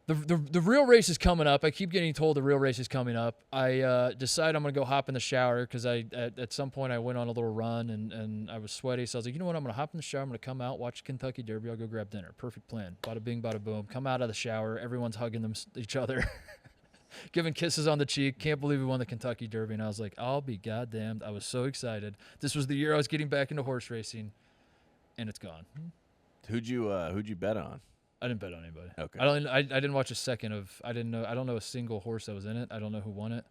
The real race is coming up. I keep getting told the real race is coming up. I decide I'm gonna go hop in the shower because at some point I went on a little run and I was sweaty. So I was like, you know what? I'm gonna hop in the shower. I'm gonna come out, watch Kentucky Derby. I'll go grab dinner. Perfect plan. Bada bing, bada boom. Come out of the shower. Everyone's hugging each other. Giving kisses on the cheek. Can't believe we won the Kentucky Derby. And I was like, I'll be goddamned. I was so excited. This was the year I was getting back into horse racing, and it's gone. Who'd you bet on? I didn't bet on anybody. Okay. I didn't watch a second of. I don't know a single horse that was in it. I don't know who won it.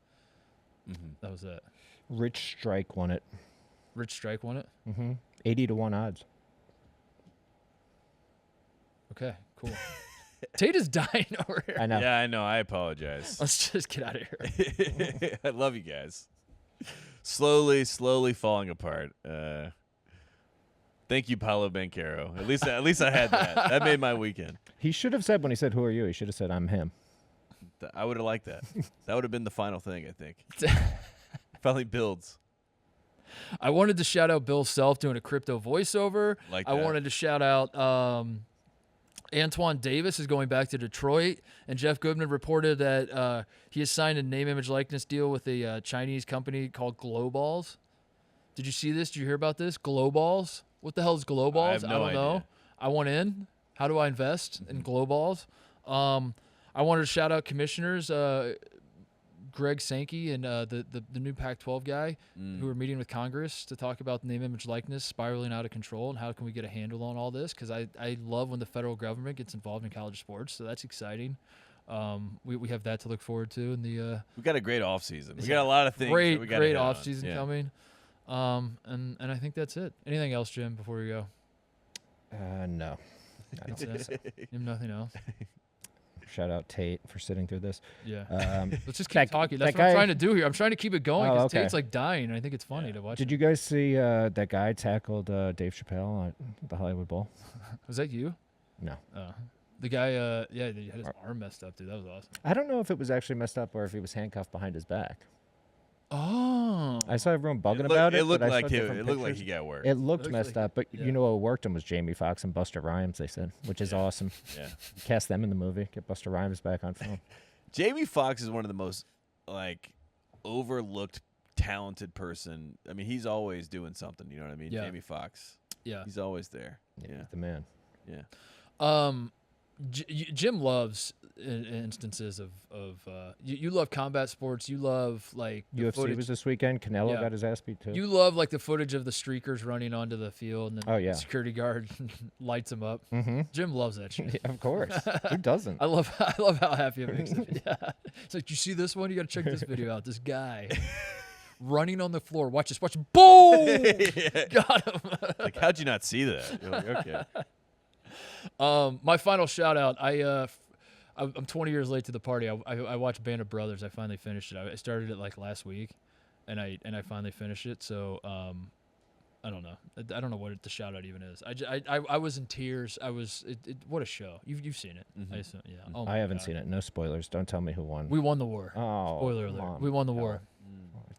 Mm-hmm. That was it. Rich Strike won it. Rich Strike won it. 80-1 odds. Okay, cool. Tate is dying over here. I know. Yeah, I know. I apologize. Let's just get out of here. I love you guys. Slowly falling apart. Thank you, Paolo Banchero. At least I had that. That made my weekend. He should have said when he said, "Who are you?" He should have said, "I'm him." I would have liked that. That would have been the final thing, I think. Finally builds. I wanted to shout out Bill Self doing a crypto voiceover. Like I that. wanted to shout out Antoine Davis is going back to Detroit, and Jeff Goodman reported that he has signed a name, image, likeness deal with a Chinese company called Glowballs. Did you see this? Did you hear about this? Glowballs? What the hell is Glowballs? I have no don't know. idea. I want in. How do I invest in Glowballs? I wanted to shout out commissioners, Greg Sankey and the new Pac-12 guy who are meeting with Congress to talk about name, image, likeness spiraling out of control and how can we get a handle on all this, because I love when the federal government gets involved in college sports, so that's exciting. We have that to look forward to. And we got a great off season. We got a lot of things. Great that we gotta hit on. off season coming. And I think that's it. Anything else, Jim, before we go? No. That's it. You have nothing else? Shout out Tate for sitting through this. Yeah. Let's just keep that- talking. that That's what I'm guy- trying to do here. I'm trying to keep it going Oh, because okay. Tate's like dying. And I think it's funny to watch. Did you guys see that guy tackled Dave Chappelle at the Hollywood Bowl? Was that you? No. The guy, he had his arm messed up, dude. That was awesome. I don't know if it was actually messed up or if he was handcuffed behind his back. Oh. I saw everyone bugging about it. It looked but I like saw him. different It looked like pictures. he got work. It looked Looks messed like- up, but yeah. you know what worked him was Jamie Foxx and Busta Rhymes, they said, which is awesome. Yeah. Cast them in the movie, get Busta Rhymes back on film. Jamie Foxx is one of the most overlooked, talented person. I mean, he's always doing something. You know what I mean? Yeah. Jamie Foxx. Yeah. He's always there. Yeah. He's the man. Yeah. Jim loves instances of you love combat sports. You love like the UFC footage. was this weekend. Canelo Yeah. got his ass beat too. You love like the footage of the streakers running onto the field and then Oh, yeah. the security guard lights them up. Mm-hmm. Jim loves that shit. Yeah, of course. Who doesn't? I love how happy it makes him. Yeah. It's like, you see this one? You got to check this video out. This guy running on the floor. Watch this. Watch. Boom! Got him. Like, how'd you not see that? You're like, okay. My final shout out. I'm 20 years late to the party. I watched Band of Brothers. I finally finished it. I started it like last week, and I finally finished it. So I don't know. I don't know what the shout out even is. I was in tears. What a show. You've seen it. Mhm. I assume, yeah. Oh I my haven't God. seen it. No spoilers. Don't tell me who won. We won the war. Oh, Spoiler come alert. on. We won the No. war.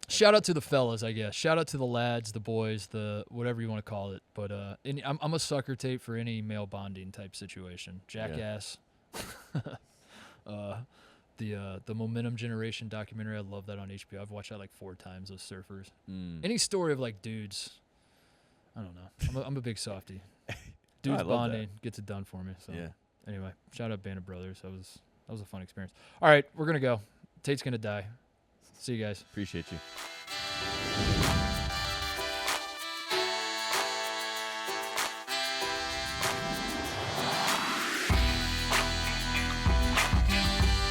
Shout out to the fellas, I guess. Shout out to the lads, the boys, the whatever you want to call it. But I'm a sucker, Tate, for any male bonding type situation. Jackass. The Momentum Generation documentary. I love that on HBO. I've watched that like 4 times. Those surfers. Any story of like dudes. I don't know. I'm a big softie. Dudes love bonding gets it done for me. So Yeah. anyway, shout out Band of Brothers. That was a fun experience. All right, we're gonna go. Tate's gonna die. See you guys. Appreciate you.